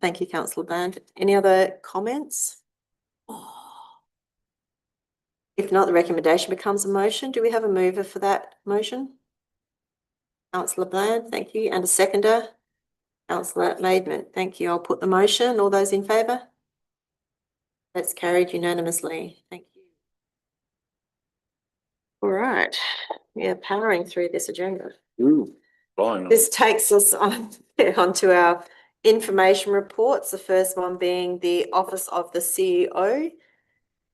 Thank you, Councillor Band. Any other comments? If not, the recommendation becomes a motion. Do we have a mover for that motion? Councillor Bland, thank you. And a seconder? Councillor Maidment, thank you. I'll put the motion. All those in favour? That's carried unanimously. Thank you. All right, we are powering through this agenda. Flying. This takes us on onto our information reports, the first one being the Office of the CEO.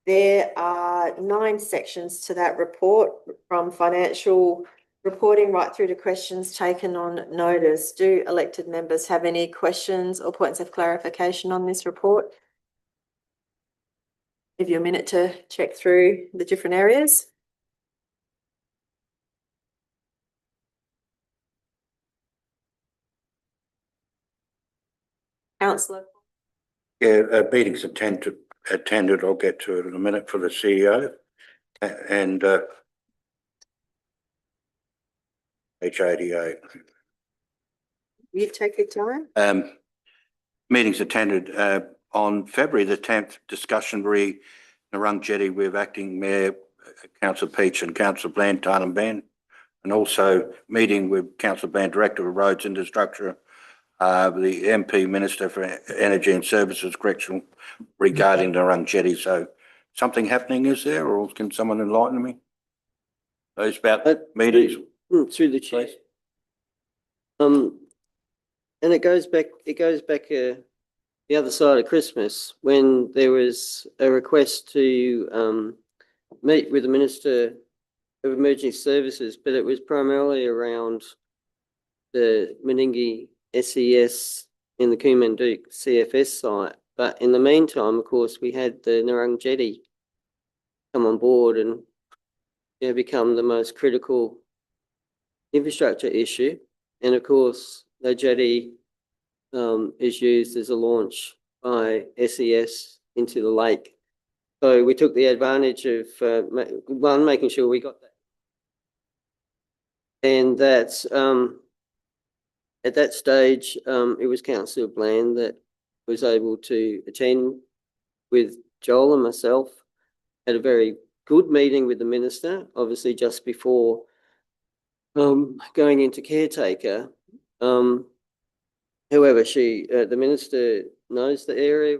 There are 9 sections to that report, from financial reporting right through to questions taken on notice. Do elected members have any questions or points of clarification on this report? Give you a minute to check through the different areas. Councillor. Yeah, meetings attended, I'll get to it in a minute, for the CEO and page 88. You take your time. Meetings attended on February the 10th, discussion re Narung Jetty with Acting Mayor Councillor Peach and Councillor Bland, Tarn Band, and also meeting with Councillor Bland, Director of Roads Infrastructure, the MP Minister for Energy and Services, Correctional, regarding Narung Jetty. So something happening is there, or can someone enlighten me? Those about meetings? Through the chair. And it goes back the other side of Christmas, when there was a request to meet with the Minister of Emergency Services, but it was primarily around the Meningie SES in the Coomanduk CFS site. But in the meantime, of course, we had the Narung Jetty come on board and become the most critical infrastructure issue. And of course, the jetty is used as a launch by SES into the lake. So we took the advantage of making sure we got that. And that's at that stage, it was Councillor Bland that was able to attend with Joel and myself. Had a very good meeting with the Minister, obviously just before going into caretaker. However, the Minister knows the area,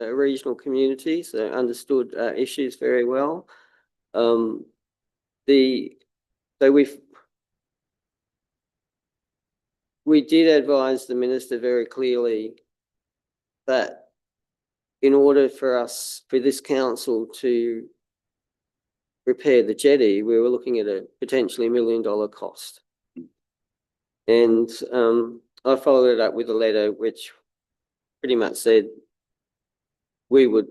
regional communities, understood issues very well. We did advise the Minister very clearly that in order for this council to repair the jetty, we were looking at a potentially $1 million cost. And I followed it up with a letter which pretty much said we would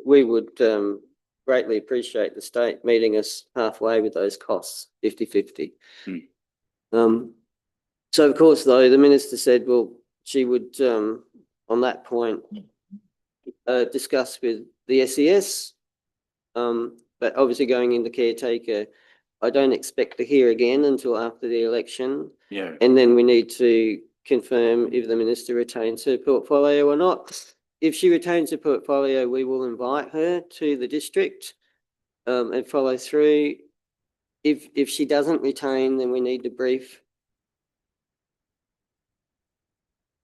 greatly appreciate the state meeting us halfway with those costs, 50-50. So of course, though, the minister said, well, she would, on that point, discuss with the SES. But obviously going into caretaker, I don't expect to hear again until after the election. Yeah. And then we need to confirm if the minister retains her portfolio or not. If she retains her portfolio, we will invite her to the district and follow through. If she doesn't retain, then we need to brief.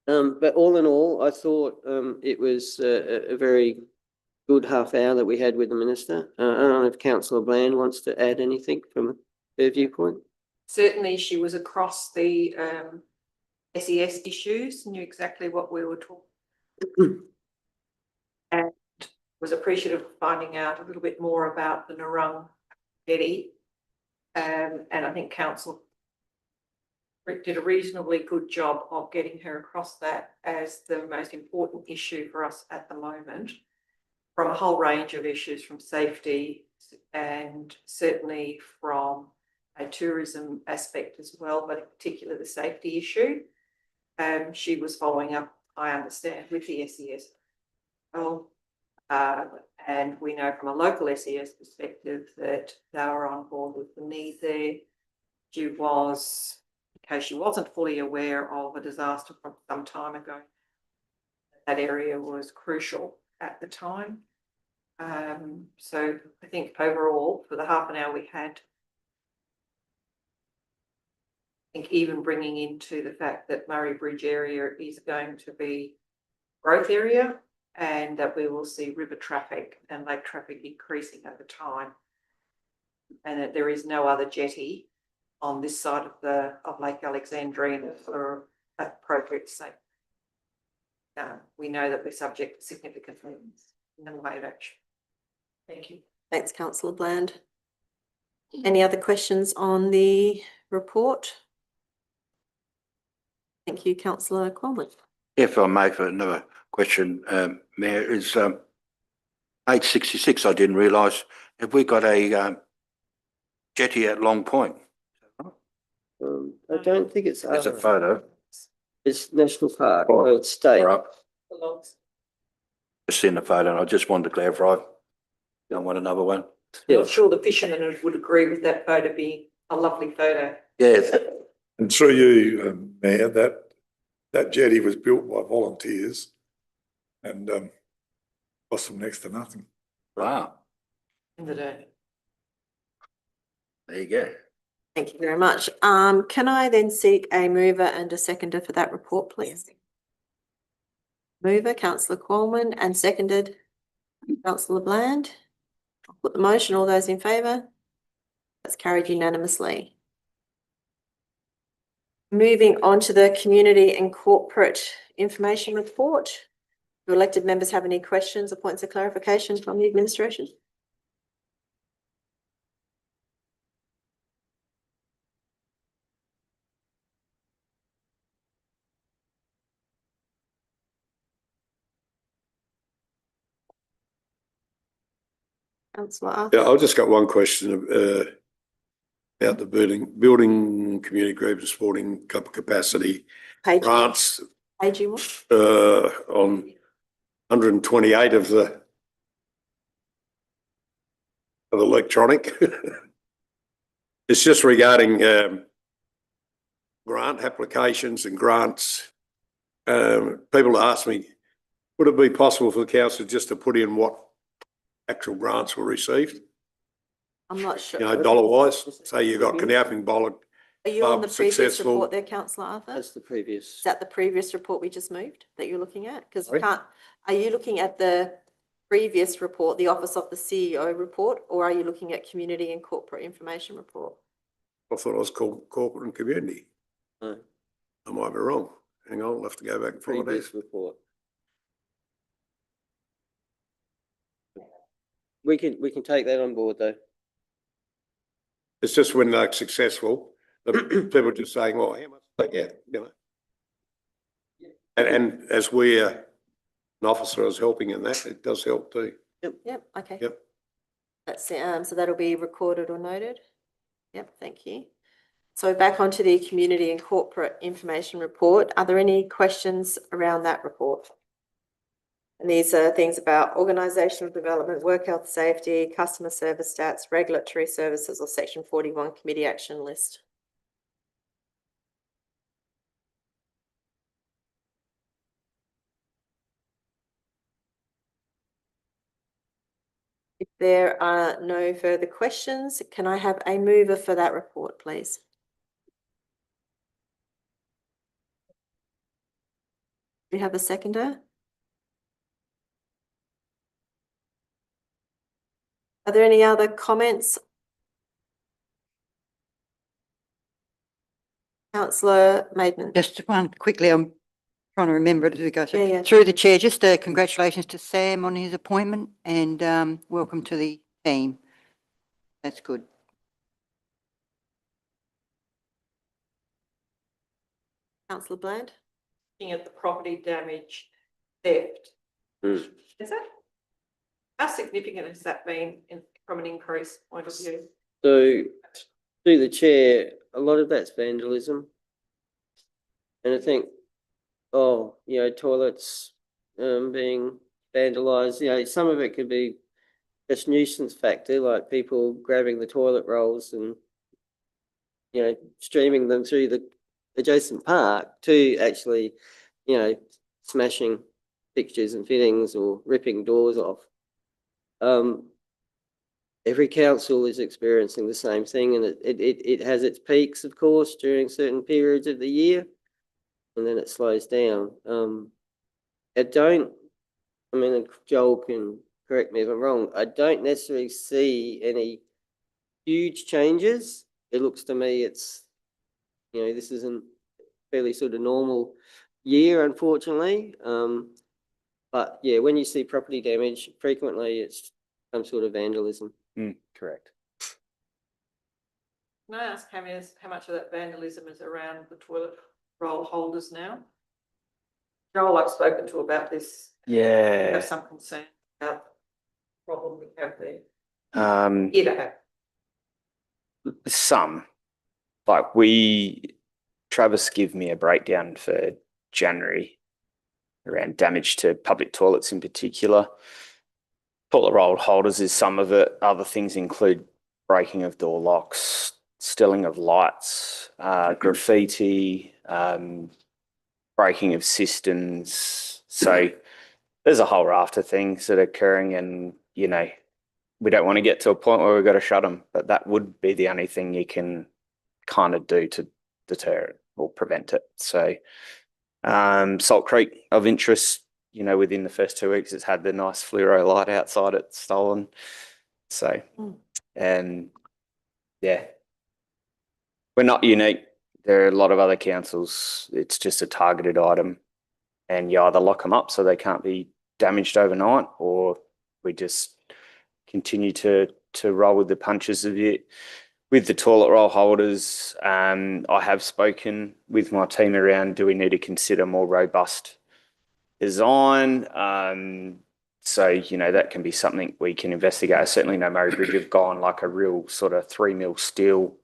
But all in all, I thought it was a very good half hour that we had with the minister. I don't know if Councillor Bland wants to add anything from her viewpoint. Certainly, she was across the SES issues, knew exactly what we were talking, and was appreciative of finding out a little bit more about the Narung jetty. And I think council did a reasonably good job of getting her across that as the most important issue for us at the moment, from a whole range of issues, from safety and certainly from a tourism aspect as well, but in particular the safety issue. She was following up, I understand, with the SES. And we know from a local SES perspective that they were on board with the need there. She was, in case she wasn't fully aware of a disaster from some time ago, that area was crucial at the time. So I think overall, for the half an hour we had, I think even bringing into the fact that Murray Bridge area is going to be growth area and that we will see river traffic and lake traffic increasing over time, and that there is no other jetty on this side of Lake Alexandrina for appropriate safety. We know that we're subject to significant things in the way of action. Thank you. Thanks, Councillor Bland. Any other questions on the report? Thank you, Councillor Coleman. If I may, for another question, Mayor, is 866, I didn't realise, have we got a jetty at Long Point? I don't think it's. There's a photo. It's National Park, Oh, it's state. Or up. Just seen the photo, and I just wanted to clarify. Don't want another one. Yeah. Not sure the fishermen would agree with that photo being a lovely photo. Yes. And through you, Mayor, that jetty was built by volunteers and cost them next to nothing. Wow. In the day. There you go. Thank you very much. Can I then seek a mover and a seconder for that report, please? Mover, Councillor Coleman, and seconded, Councillor Bland. I'll put the motion. All those in favour? That's carried unanimously. Moving on to the community and corporate information report. Do elected members have any questions or points of clarification from the administration? Councillor Arthur? Yeah, I've just got one question about the building community groups and sporting capacity Page, grants page you want? on 128 of the electronic. It's just regarding grant applications and grants. People ask me, would it be possible for the council just to put in what actual grants were received? I'm not sure. You know, dollar wise, say you got Canalping Bollard. Are you on the previous successful. report there, Councillor Arthur? That's the previous. Is that the previous report we just moved that you're looking at? Because we Sorry? can't, are you looking at the previous report, the Office of the CEO report, or are you looking at Community and Corporate Information Report? I thought it was called corporate and community. No. I might be wrong. Hang on, I'll have to go back and find Previous out. report. We can take that on board though. It's just when they're successful, the people just saying, well, how much they get, you know? And as we're an officer is helping in that, it does help too. Yep, okay. Yep. That's, so that'll be recorded or noted. Yep, thank you. So back onto the community and corporate information report. Are there any questions around that report? And these are things about organisational development, work health safety, customer service stats, regulatory services, or section 41 committee action list. If there are no further questions, can I have a mover for that report, please? Do we have a seconder? Are there any other comments? Councillor Maidment. Just one quickly, I'm trying to remember it as we go. So Yeah. through the chair, just congratulations to Sam on his appointment and welcome to the team. That's good. Councillor Bland. Looking at the property damage theft. Is that, how significant has that been from an increase point of view? So, through the chair, a lot of that's vandalism. And I think, toilets being vandalised, some of it could be just nuisance factor, like people grabbing the toilet rolls and, streaming them through the adjacent park, to actually, smashing fixtures and fittings or ripping doors off. Every council is experiencing the same thing, and it has its peaks, of course, during certain periods of the year, and then it slows down. Joel can correct me if I'm wrong, I don't necessarily see any huge changes. It looks to me it's, this isn't fairly sort of normal year, unfortunately. But yeah, when you see property damage, frequently it's some sort of vandalism. Correct. Can I ask how much of that vandalism is around the toilet roll holders now? Joel, I've spoken to about this. I Yeah. have some concern about the problem we have there. Um, Either have. some, Travis gave me a breakdown for January around damage to public toilets in particular. Toilet roll holders is some of it. Other things include breaking of door locks, stealing of lights, graffiti, breaking of cisterns. So there's a whole raft of things that are occurring, and, we don't want to get to a point where we've got to shut them, but that would be the only thing you can kind of do to deter it or prevent it. So Salt Creek of interest, within the first 2 weeks, it's had the nice fluoro light outside it stolen. So, and yeah, we're not unique. There are a lot of other councils. It's just a targeted item, and you either lock them up so they can't be damaged overnight, or we just continue to roll with the punches of it. With the toilet roll holders, I have spoken with my team around, do we need to consider more robust design? So, that can be something we can investigate. I certainly know Murray Bridge have gone like a real sort of 3mm steel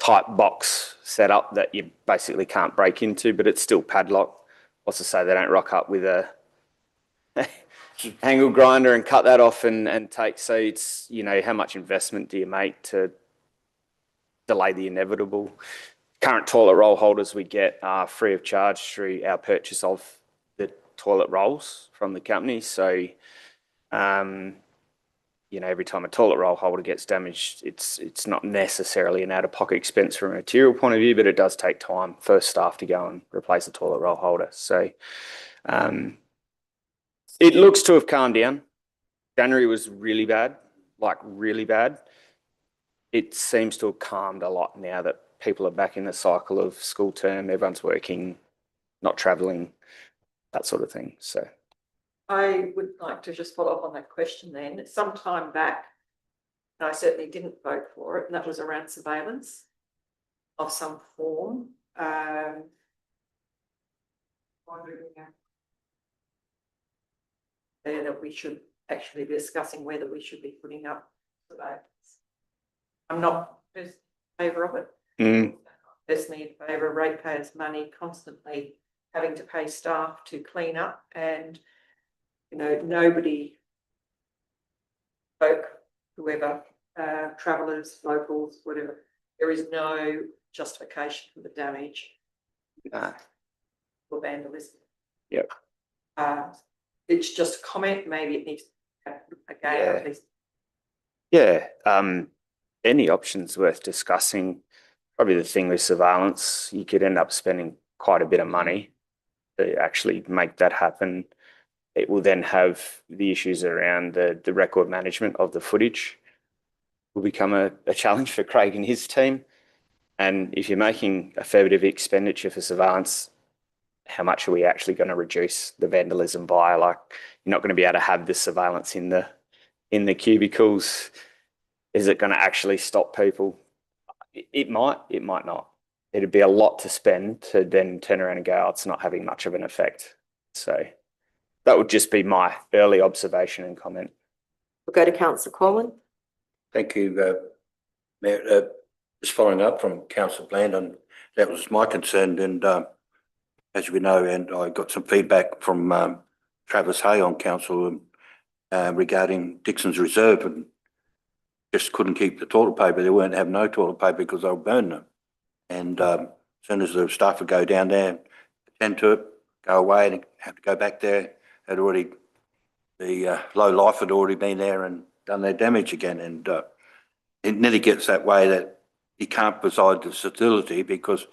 type box setup that you basically can't break into, but it's still padlocked. What's to say they don't rock up with a angle grinder and cut that off and take. So it's, how much investment do you make to delay the inevitable? Current toilet roll holders we get are free of charge through our purchase of the toilet rolls from the company. So, every time a toilet roll holder gets damaged, it's not necessarily an out-of-pocket expense from a material point of view, but it does take time for staff to go and replace a toilet roll holder. So, it looks to have calmed down. January was really bad, really bad. It seems to have calmed a lot now that people are back in the cycle of school term, everyone's working, not travelling, that sort of thing. So I would like to just follow up on that question then. Some time back, I certainly didn't vote for it, and that was around surveillance of some form. That we should actually be discussing whether we should be putting up surveillance. I'm not in favour of it. personally in favour of ratepayers' money constantly having to pay staff to clean up, and, you know, nobody, folk, whoever, travellers, locals, whatever, there is no justification for the damage or vandalism. Yep. It's just a comment, maybe it needs, again, at least. Yeah, any option's worth discussing. Probably the thing with surveillance, you could end up spending quite a bit of money to actually make that happen. It will then have the issues around the record management of the footage will become a challenge for Craig and his team. And if you're making a fair bit of expenditure for surveillance, how much are we actually going to reduce the vandalism by? Like, you're not going to be able to have this surveillance in the cubicles. Is it going to actually stop people? It might not. It'd be a lot to spend to then turn around and go, oh, it's not having much of an effect. So that would just be my early observation and comment. We'll go to Councillor Corwin. Thank you, Mayor. Just following up from Councillor Blandon, that was my concern, and as we know, and I got some feedback from Travis Hay on council regarding Dixon's Reserve, and just couldn't keep the toilet paper. They weren't having no toilet paper because they were burning them. And as soon as the staff would go down there, attend to it, go away, and have to go back there, the low life had already been there and done their damage again. And it nearly gets that way that you can't provide the facility because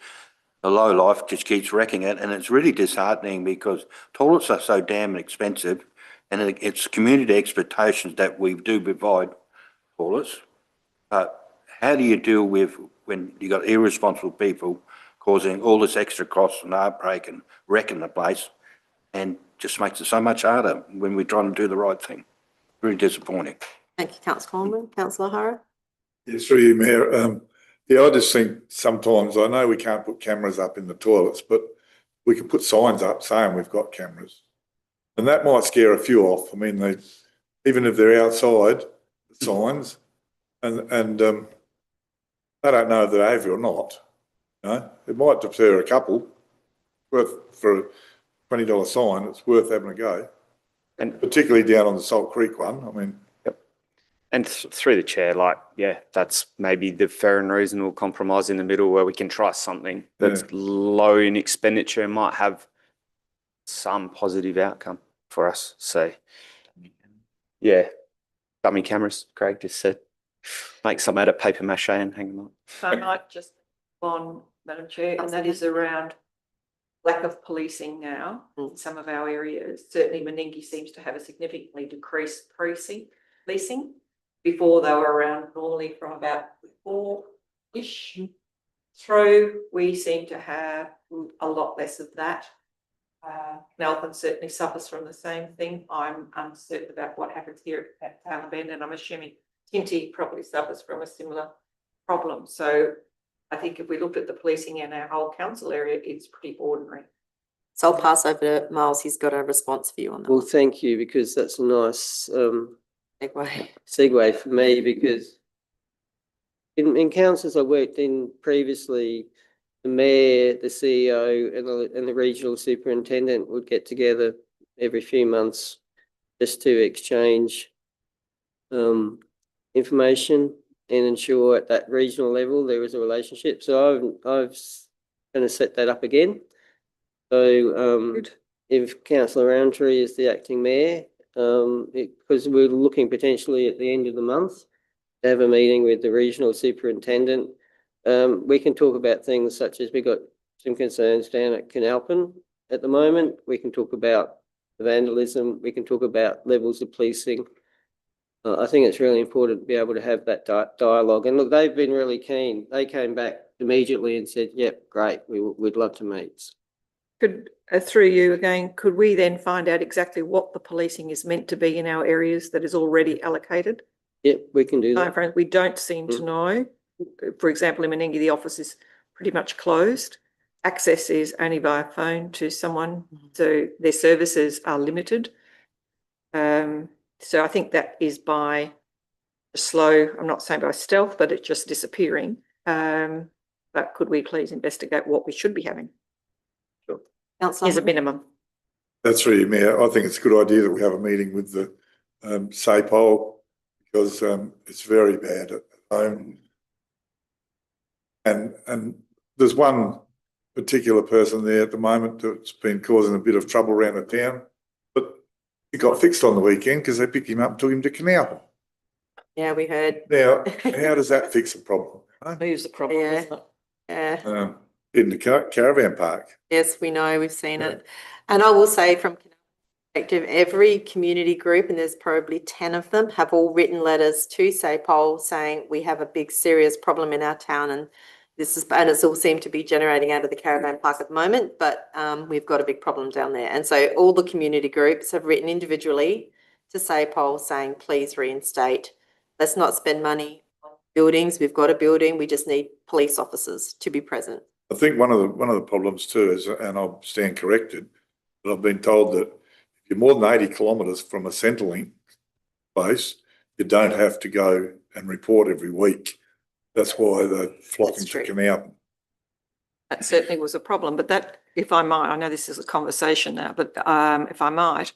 the low life just keeps wrecking it. And it's really disheartening because toilets are so damn expensive, and it's community expectations that we do provide toilets. But how do you deal with when you got irresponsible people causing all this extra cost and heartbreak and wrecking the place, and just makes it so much harder when we're trying to do the right thing? Really disappointing. Thank you, Councillor Corwin. Councillor O'Hara. Yes, through you, Mayor. Yeah, I just think sometimes, I know we can't put cameras up in the toilets, but we can put signs up saying we've got cameras. And that might scare a few off. I mean, even if they're outside, the signs, and I don't know if they're over or not. You know, it might deter a couple. For a $20 sign, it's worth having a go. And particularly down on the Salt Creek one. I mean, and through the chair, like, yeah, that's maybe the fair and reasonable compromise in the middle where we can try something that's low in expenditure and might have some positive outcome for us. So, yeah, dummy cameras, Craig just said. Make some out of paper mache and hang them up. I might just on, Madam Chair, and that is around lack of policing now in some of our areas. Certainly Meningie seems to have a significantly decreased policing. Before they were around normally from about 4-ish through, we seem to have a lot less of that. Melbourne certainly suffers from the same thing. I'm uncertain about what happens here at Taylor Bend, and I'm assuming Tinty probably suffers from a similar problem. So I think if we looked at the policing in our whole council area, it's pretty ordinary. So I'll pass over to Miles. He's got a response for you on that. Well, thank you, because that's a nice Segue. segue for me, because in councils I worked in previously, the mayor, the CEO and the regional superintendent would get together every few months just to exchange information and ensure at that regional level there was a relationship. So I've going to set that up again. So if Councillor Roundtree is the acting mayor, because we're looking potentially at the end of the month to have a meeting with the regional superintendent, we can talk about things such as we've got some concerns down at Canalpin at the moment. We can talk about the vandalism. We can talk about levels of policing. I think it's really important to be able to have that dialogue. And look, they've been really keen. They came back immediately and said, yep, great, we'd love to meet. Could, through you again, could we then find out exactly what the policing is meant to be in our areas that is already allocated? Yep, we can do that. Timeframe, we don't seem to know. For example, in Meningie, the office is pretty much closed. Access is only via phone to someone, so their services are limited. So I think that is by slow, I'm not saying by stealth, but it's just disappearing. But but could we please investigate what we should be having Councillor, as a minimum? That's really, Mayor. I think it's a good idea that we have a meeting with the SAPOL because it's very bad at home. And there's one particular person there at the moment that's been causing a bit of trouble around the town, but it got fixed on the weekend because they picked him up and took him to Canal. yeah, we heard. Now, how does that fix a problem? Who's the problem, Yeah. isn't it? Yeah. In the caravan park. Yes, we know, we've seen it. And I will say from Canal's perspective, every community group, and there's probably 10 of them, have all written letters to SAPOL saying we have a big serious problem in our town and and it's all seemed to be generating out of the caravan park at the moment, but we've got a big problem down there. And so all the community groups have written individually to SAPOL saying, please reinstate. Let's not spend money on buildings. We've got a building. We just need police officers to be present. I think one of the problems too is, and I'll stand corrected, but I've been told that if you're more than 80 kilometres from a Centrelink place, you don't have to go and report every week. That's why they're flocking to Canal. That certainly was a problem, but that, if I might, I know this is a conversation now, but if I might,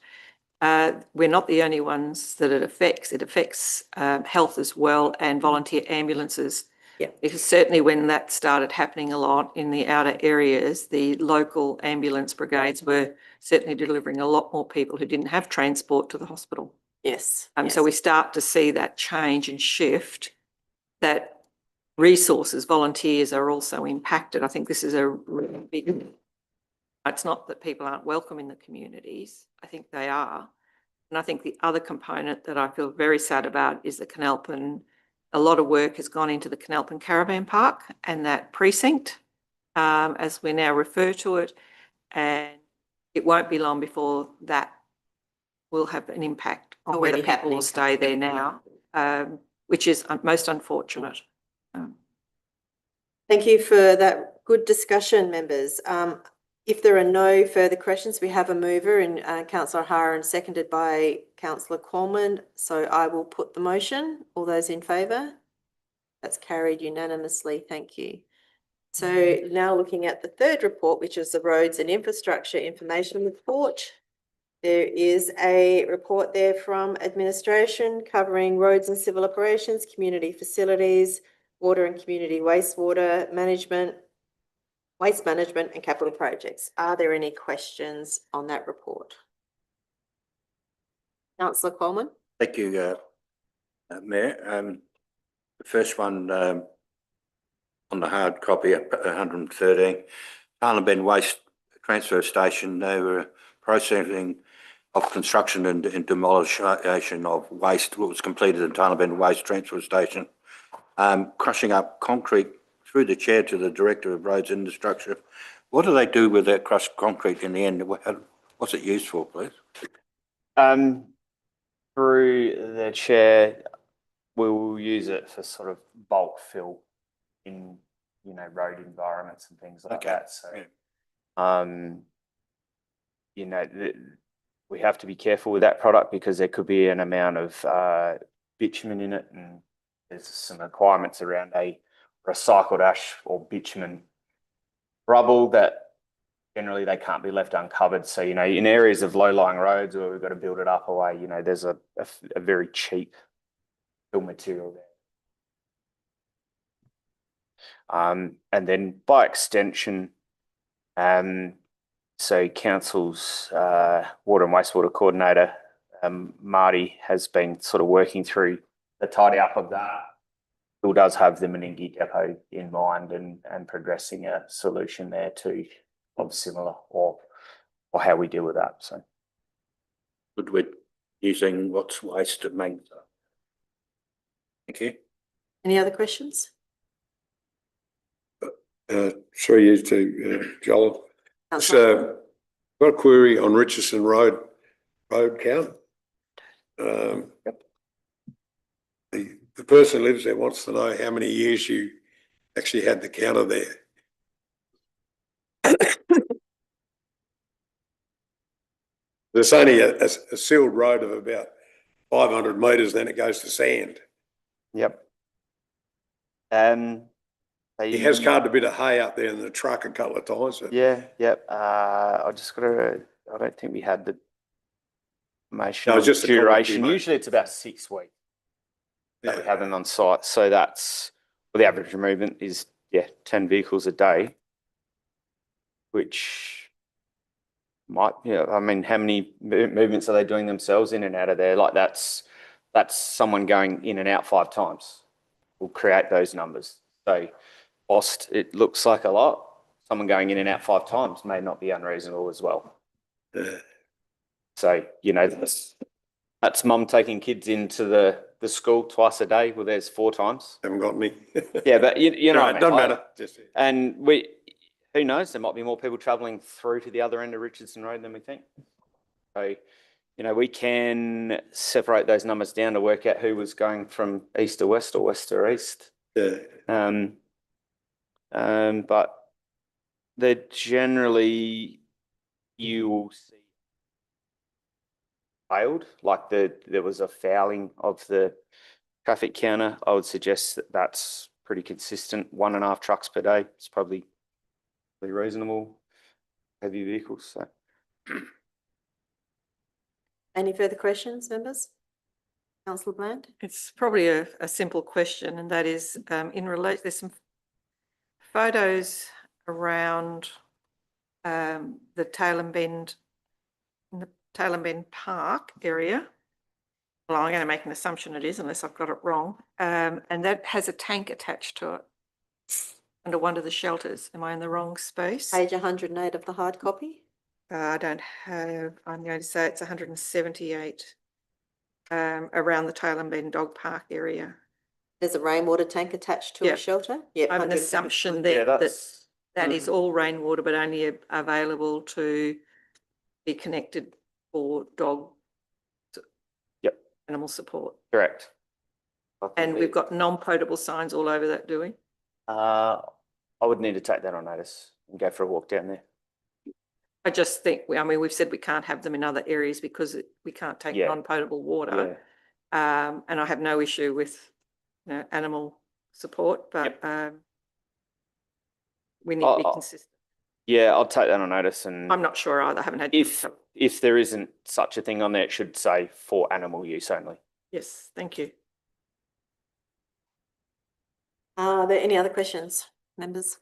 we're not the only ones that it affects. It affects health as well and volunteer ambulances. Yeah. Because certainly when that started happening a lot in the outer areas, the local ambulance brigades were certainly delivering a lot more people who didn't have transport to the hospital. Yes. So we start to see that change and shift, that resources, volunteers are also impacted. I think this is a really big, it's not that people aren't welcome in the communities. I think they are. And I think the other component that I feel very sad about is the Canalpin. A lot of work has gone into the Canalpin Caravan Park and that precinct, as we now refer to it. And it won't be long before that will have an impact on whether people will stay there now, which is most unfortunate. Thank you for that good discussion, members. If there are no further questions, we have a mover in Councillor Hara and seconded by Councillor Coleman. So I will put the motion. All those in favour? That's carried unanimously. Thank you. So now looking at the third report, which is the Roads and Infrastructure Information Report. There is a report there from administration covering roads and civil operations, community facilities, water and community wastewater management, waste management and capital projects. Are there any questions on that report? Councillor Coleman. Thank you, Mayor. The first one on the hard copy, 113, Tarnabend Waste Transfer Station. They were processing of construction and demolition of waste. What was completed at Tarnabend Waste Transfer Station. Crushing up concrete through the chair to the Director of Roads and Infrastructure. What do they do with that crushed concrete in the end? What's it used for, please? Through the chair, we will use it for sort of bulk fill in, road environments and things like that. So, we have to be careful with that product because there could be an amount of bitumen in it, and there's some requirements around a recycled ash or bitumen rubble that generally they can't be left uncovered. So, in areas of low-lying roads where we've got to build it up away, there's a very cheap fill material there. And then by extension, so Council's water and wastewater coordinator, Marty, has been sort of working through the tidy up of that. Still does have the Meningie depot in mind and progressing a solution there too of similar or how we deal with that. So Good with using what's waste to make. Thank you. Any other questions? Through you to Joel. Councillor. Got a query on Richardson Road count. The person who lives there wants to know how many years you actually had the counter there. There's only a sealed road of about 500 metres, then it goes to sand. yep. So He has carved a bit of hay up there in the truck a couple of times. But Yeah, yep. I just gotta, I don't think we had the information No, of just the comment you duration. made. Usually it's about 6 weeks that we Yeah. have them on site. So that's, well, the average movement is, 10 vehicles a day, which might, I mean, how many movements are they doing themselves in and out of there? Like that's someone going in and out 5 times will create those numbers. So whilst it looks like a lot, someone going in and out 5 times may not be unreasonable as well. Yeah. So, that's mum taking kids into the school twice a day. Well, there's 4 times. Haven't got any. Yeah, but you know, No, what I it mean? doesn't Like, matter. Just, and who knows, there might be more people travelling through to the other end of Richardson Road than we think. So, we can separate those numbers down to work out who was going from east to west or west to east. yeah. But they're generally, you will see failed, like there was a fouling of the traffic counter. I would suggest that that's pretty consistent. 1.5 trucks per day. It's probably reasonable. Heavy vehicles. So Any further questions, members? Councillor Bland? It's probably a simple question, and that is, there's some photos around the Tailem Bend, in the Tailem Bend Park area. Well, I'm going to make an assumption it is, unless I've got it wrong. And that has a tank attached to it under one of the shelters. Am I in the wrong space? Page 108 of the hard copy. I don't have, I'm going to say it's 178 around the Tailem Bend Dog Park area. There's a rainwater tank attached to Yeah. a shelter. Yep, I have an 100. assumption yeah, that is all rainwater, but only available to be connected for dog Yep. animal support. correct. And we've got non-potable signs all over that, do we? I would need to take that on notice and go for a walk down there. I just think, we've said we can't have them in other areas because we can't take Yeah. non-potable water. And I have no issue with, animal support, but we need to be consistent. Yeah, I'll take that on notice, and I'm not sure either. I haven't had. if there isn't such a thing on there, it should say for animal use only. Yes, thank you. Are there any other questions, members?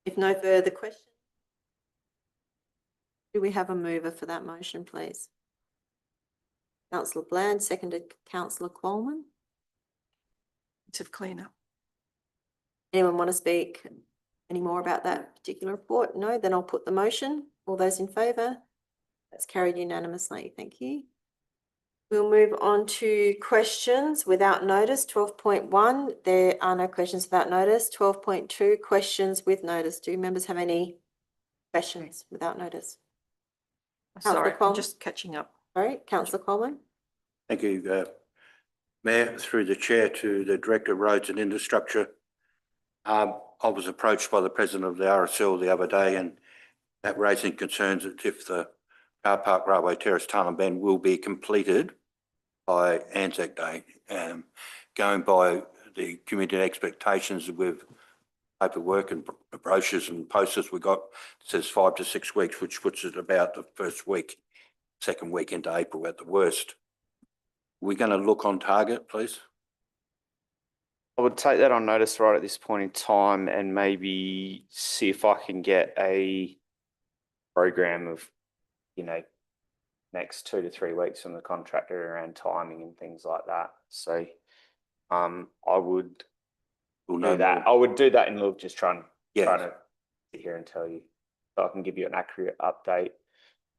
If no further questions, do we have a mover for that motion, please? Councillor Bland, seconded Councillor Coleman. To clean up. Anyone want to speak any more about that particular report? No, then I'll put the motion. All those in favour? That's carried unanimously. Thank you. We'll move on to questions without notice. 12.1, there are no questions without notice. 12.2, questions with notice. Do members have any questions without notice? Sorry, Councillor I'm Coleman? just catching up. Sorry, Councillor Coleman? Thank you, Mayor, through the chair to the Director of Roads and Infrastructure. I was approached by the President of the RSL the other day, and that raising concerns that if the Car Park Railway Terrace Tailem Bend will be completed by Anzac Day, going by the community expectations with paperwork and brochures and posters we got, it says 5 to 6 weeks, which puts it about the first week, second week into April at the worst. We're going to look on target, please. I would take that on notice right at this point in time, and maybe see if I can get a program of, next 2 to 3 weeks from the contractor around timing and things like that. So, I would We'll do know that. more. I would do that and look, just trying Yeah. to sit here and tell you, so I can give you an accurate update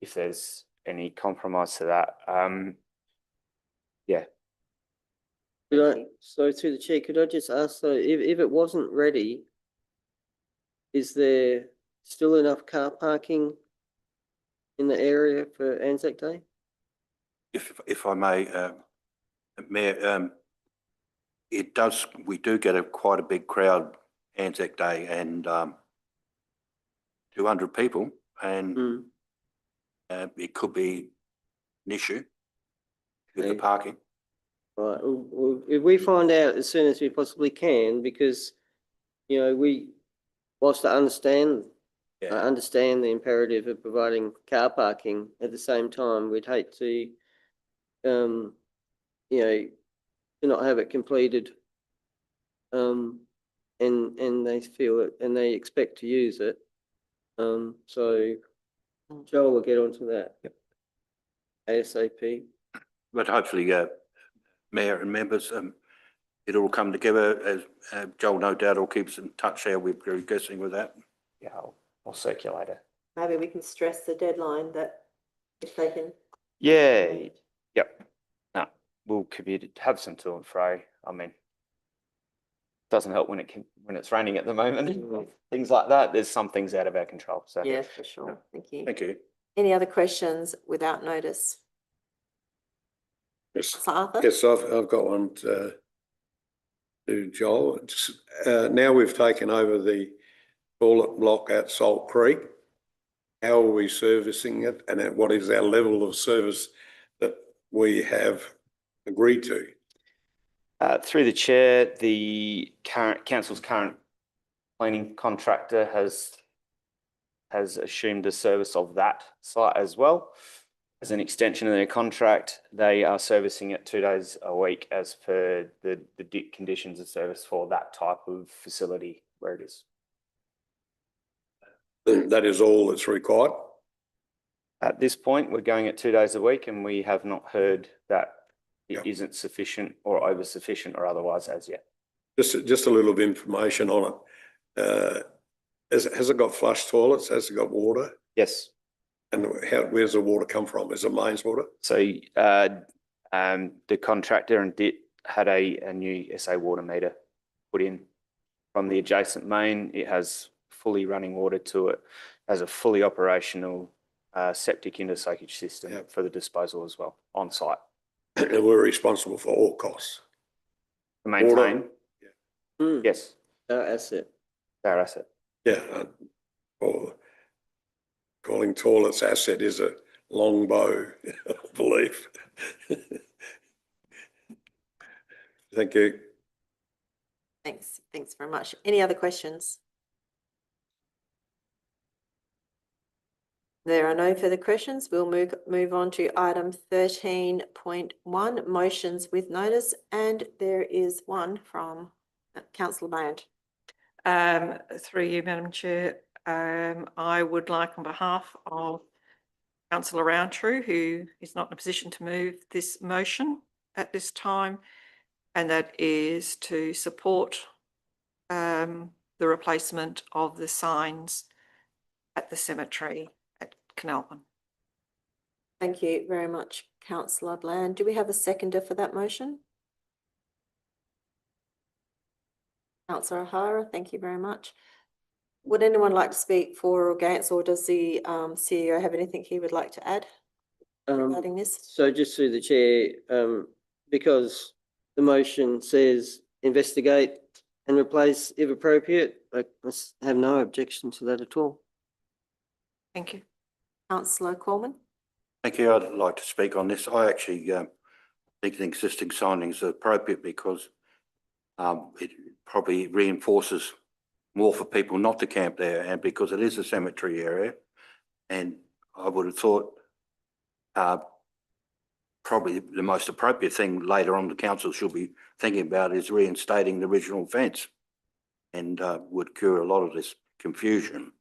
if there's any compromise to that. So through the chair, could I just ask, so if it wasn't ready, is there still enough car parking in the area for Anzac Day? If I may, Mayor, we do get quite a big crowd Anzac Day, and 200 people, and it could be an issue with the Okay. parking. Right, well, if we find out as soon as we possibly can, because you know, whilst I understand the imperative of providing car parking, at the same time, we'd hate to, you know, to not have it completed. And they feel it, and they expect to use it. So Joel will get onto that. ASAP. But hopefully, Mayor and members, it'll all come together as Joel no doubt will keep us in touch how we're progressing with that. Yeah, I'll circulate it. Maybe we can stress the deadline that if they can. Yeah, yep. No, we'll have some to and fro. I mean, doesn't help when it's raining at the moment. Things like that. There's some things out of our control. So Yeah, for sure. Thank you. Thank you. Any other questions without notice? Yes, Councillor Arthur? yes, I've got one to Joel. Now we've taken over the toilet block at Salt Creek. How are we servicing it, and at what is our level of service that we have agreed to? through the chair, the council's current cleaning contractor has assumed the service of that site as well. As an extension of their contract, they are servicing it 2 days a week as per the conditions of service for that type of facility where it is. That is all that's required. At this point, we're going at 2 days a week, and we have not heard that it isn't sufficient or over sufficient or otherwise as yet. Just a little of information on it. Has it got flush toilets? Has it got water? Yes. And where's the water come from? Is it mains water? So the contractor and DIT had a new SA water meter put in from the adjacent main. It has fully running water to it, has a fully operational septic intersoakage system for the disposal as well on site. And we're responsible for all costs. To maintain, Mm, yes, our asset. our asset. Yeah. Or calling toilets asset is a long bow, I believe. Thank you. Thanks. Thanks very much. Any other questions? There are no further questions. We'll move on to item 13.1, motions with notice, and there is one from Councillor Band. Through you, Madam Chair, I would like on behalf of Councillor Roundtree, who is not in a position to move this motion at this time, and that is to support the replacement of the signs at the cemetery at Canalpin. Thank you very much, Councillor Bland. Do we have a seconder for that motion? Councillor O'Hara, thank you very much. Would anyone like to speak for or against, or does the CEO have anything he would like to add regarding this? So just through the chair, because the motion says investigate and replace if appropriate, I have no objection to that at all. Thank you. Councillor Cormann? Thank you. I'd like to speak on this. I actually think the existing signings are appropriate because it probably reinforces more for people not to camp there, and because it is a cemetery area. And I would have thought probably the most appropriate thing later on the council should be thinking about is reinstating the original fence, and would cure a lot of this confusion.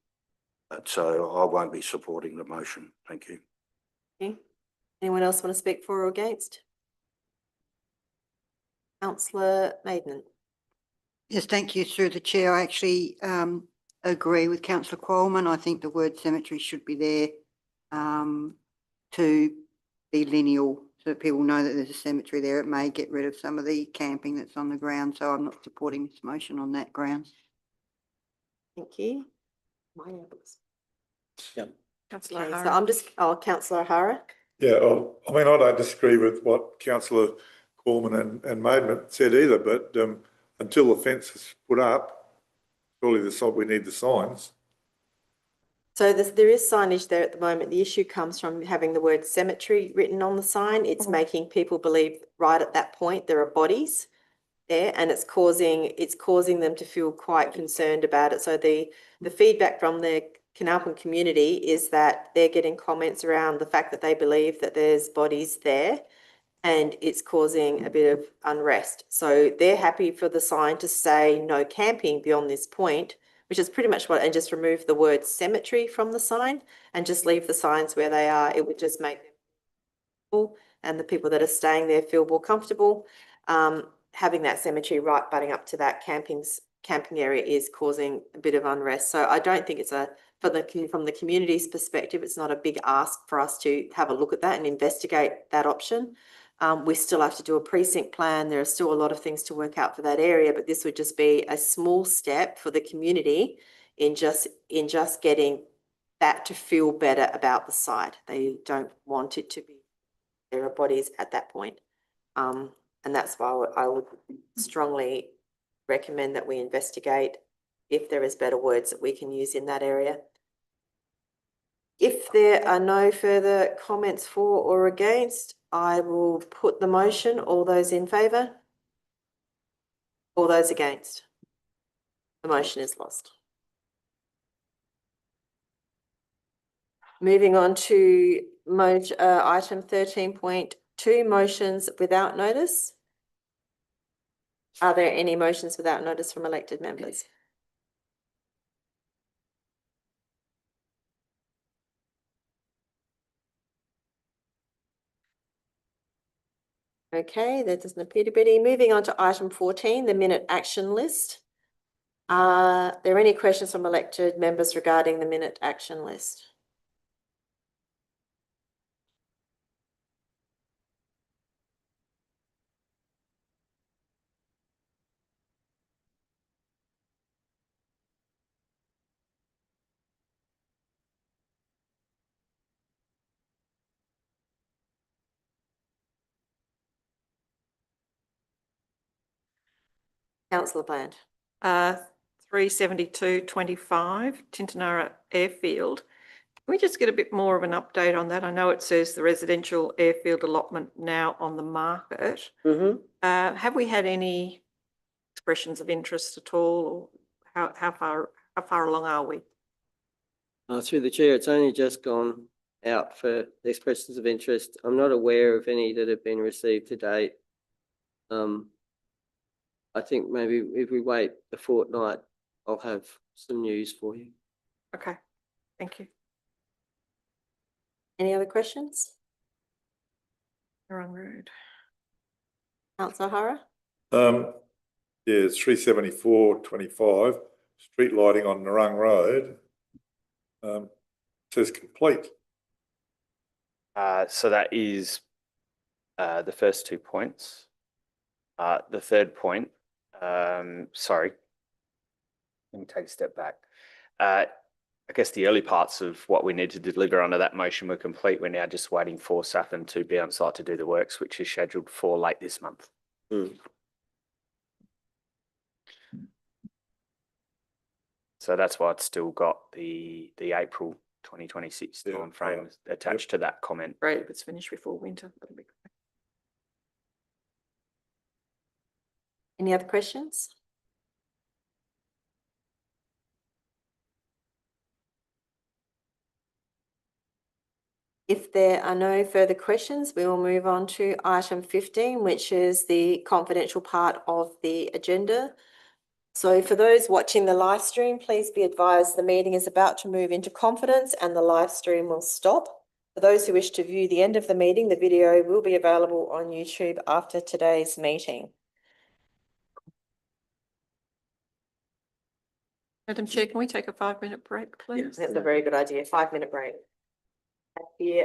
But so I won't be supporting the motion. Thank you. Okay. Anyone else want to speak for or against? Councillor Maidment? Yes, thank you. Through the chair, I actually agree with Councillor Coleman. I think the word cemetery should be there to be lineal, so that people know that there's a cemetery there. It may get rid of some of the camping that's on the ground, so I'm not supporting this motion on that grounds. Thank you. Councillor Okay, so O'Hara. Councillor O'Hara. Yeah, I mean, I don't disagree with what Councillor Cormann and Maidment said either, but until the fence is put up, surely we need the signs. So there is signage there at the moment. The issue comes from having the word cemetery written on the sign. It's making people believe right at that point there are bodies. there, and it's causing them to feel quite concerned about it. So the feedback from the Canalpin community is that they're getting comments around the fact that they believe that there's bodies there and it's causing a bit of unrest. So they're happy for the sign to say no camping beyond this point, which is pretty much and just remove the word cemetery from the sign and just leave the signs where they are. It would just make them and the people that are staying there feel more comfortable. Having that cemetery right butting up to that camping area is causing a bit of unrest. So I don't think it's from the community's perspective, it's not a big ask for us to have a look at that and investigate that option. We still have to do a precinct plan. There are still a lot of things to work out for that area, but this would just be a small step for the community in just getting that to feel better about the site. They don't want it to be there are bodies at that point. And that's why I would strongly recommend that we investigate if there is better words that we can use in that area. If there are no further comments for or against, I will put the motion. All those in favour? All those against? The motion is lost. Moving on to item 13.2, motions without notice. Are there any motions without notice from elected members? Okay, there doesn't appear to be any. Moving on to item 14, the minute action list. Are there any questions from elected members regarding the minute action list? Councillor Bland. 372.25 Tintinara Airfield. Can we just get a bit more of an update on that? I know it says the residential airfield allotment now on the market. Have we had any expressions of interest at all, or how far along are we? Through the chair, it's only just gone out for the expressions of interest. I'm not aware of any that have been received to date. I think maybe if we wait a fortnight, I'll have some news for you. Okay, thank you. Any other questions? Wrong road. Councillor Hara? Yeah, it's 374.25, street lighting on Narang Road. Says complete. So that is the first 2 points. The third point, sorry, let me take a step back. I guess the early parts of what we need to deliver under that motion were complete. We're now just waiting for Saffin to be on site to do the works, which is scheduled for late this month. So that's why it's still got the April 2026 timeframe attached to that comment. Great, if it's finished before winter, that'll be great. Any other questions? If there are no further questions, we will move on to item 15, which is the confidential part of the agenda. So for those watching the live stream, please be advised the meeting is about to move into confidence and the live stream will stop. For those who wish to view the end of the meeting, the video will be available on YouTube after today's meeting. Madam Chair, can we take a 5-minute break, please? That's a very good idea. 5-minute break. Thank you.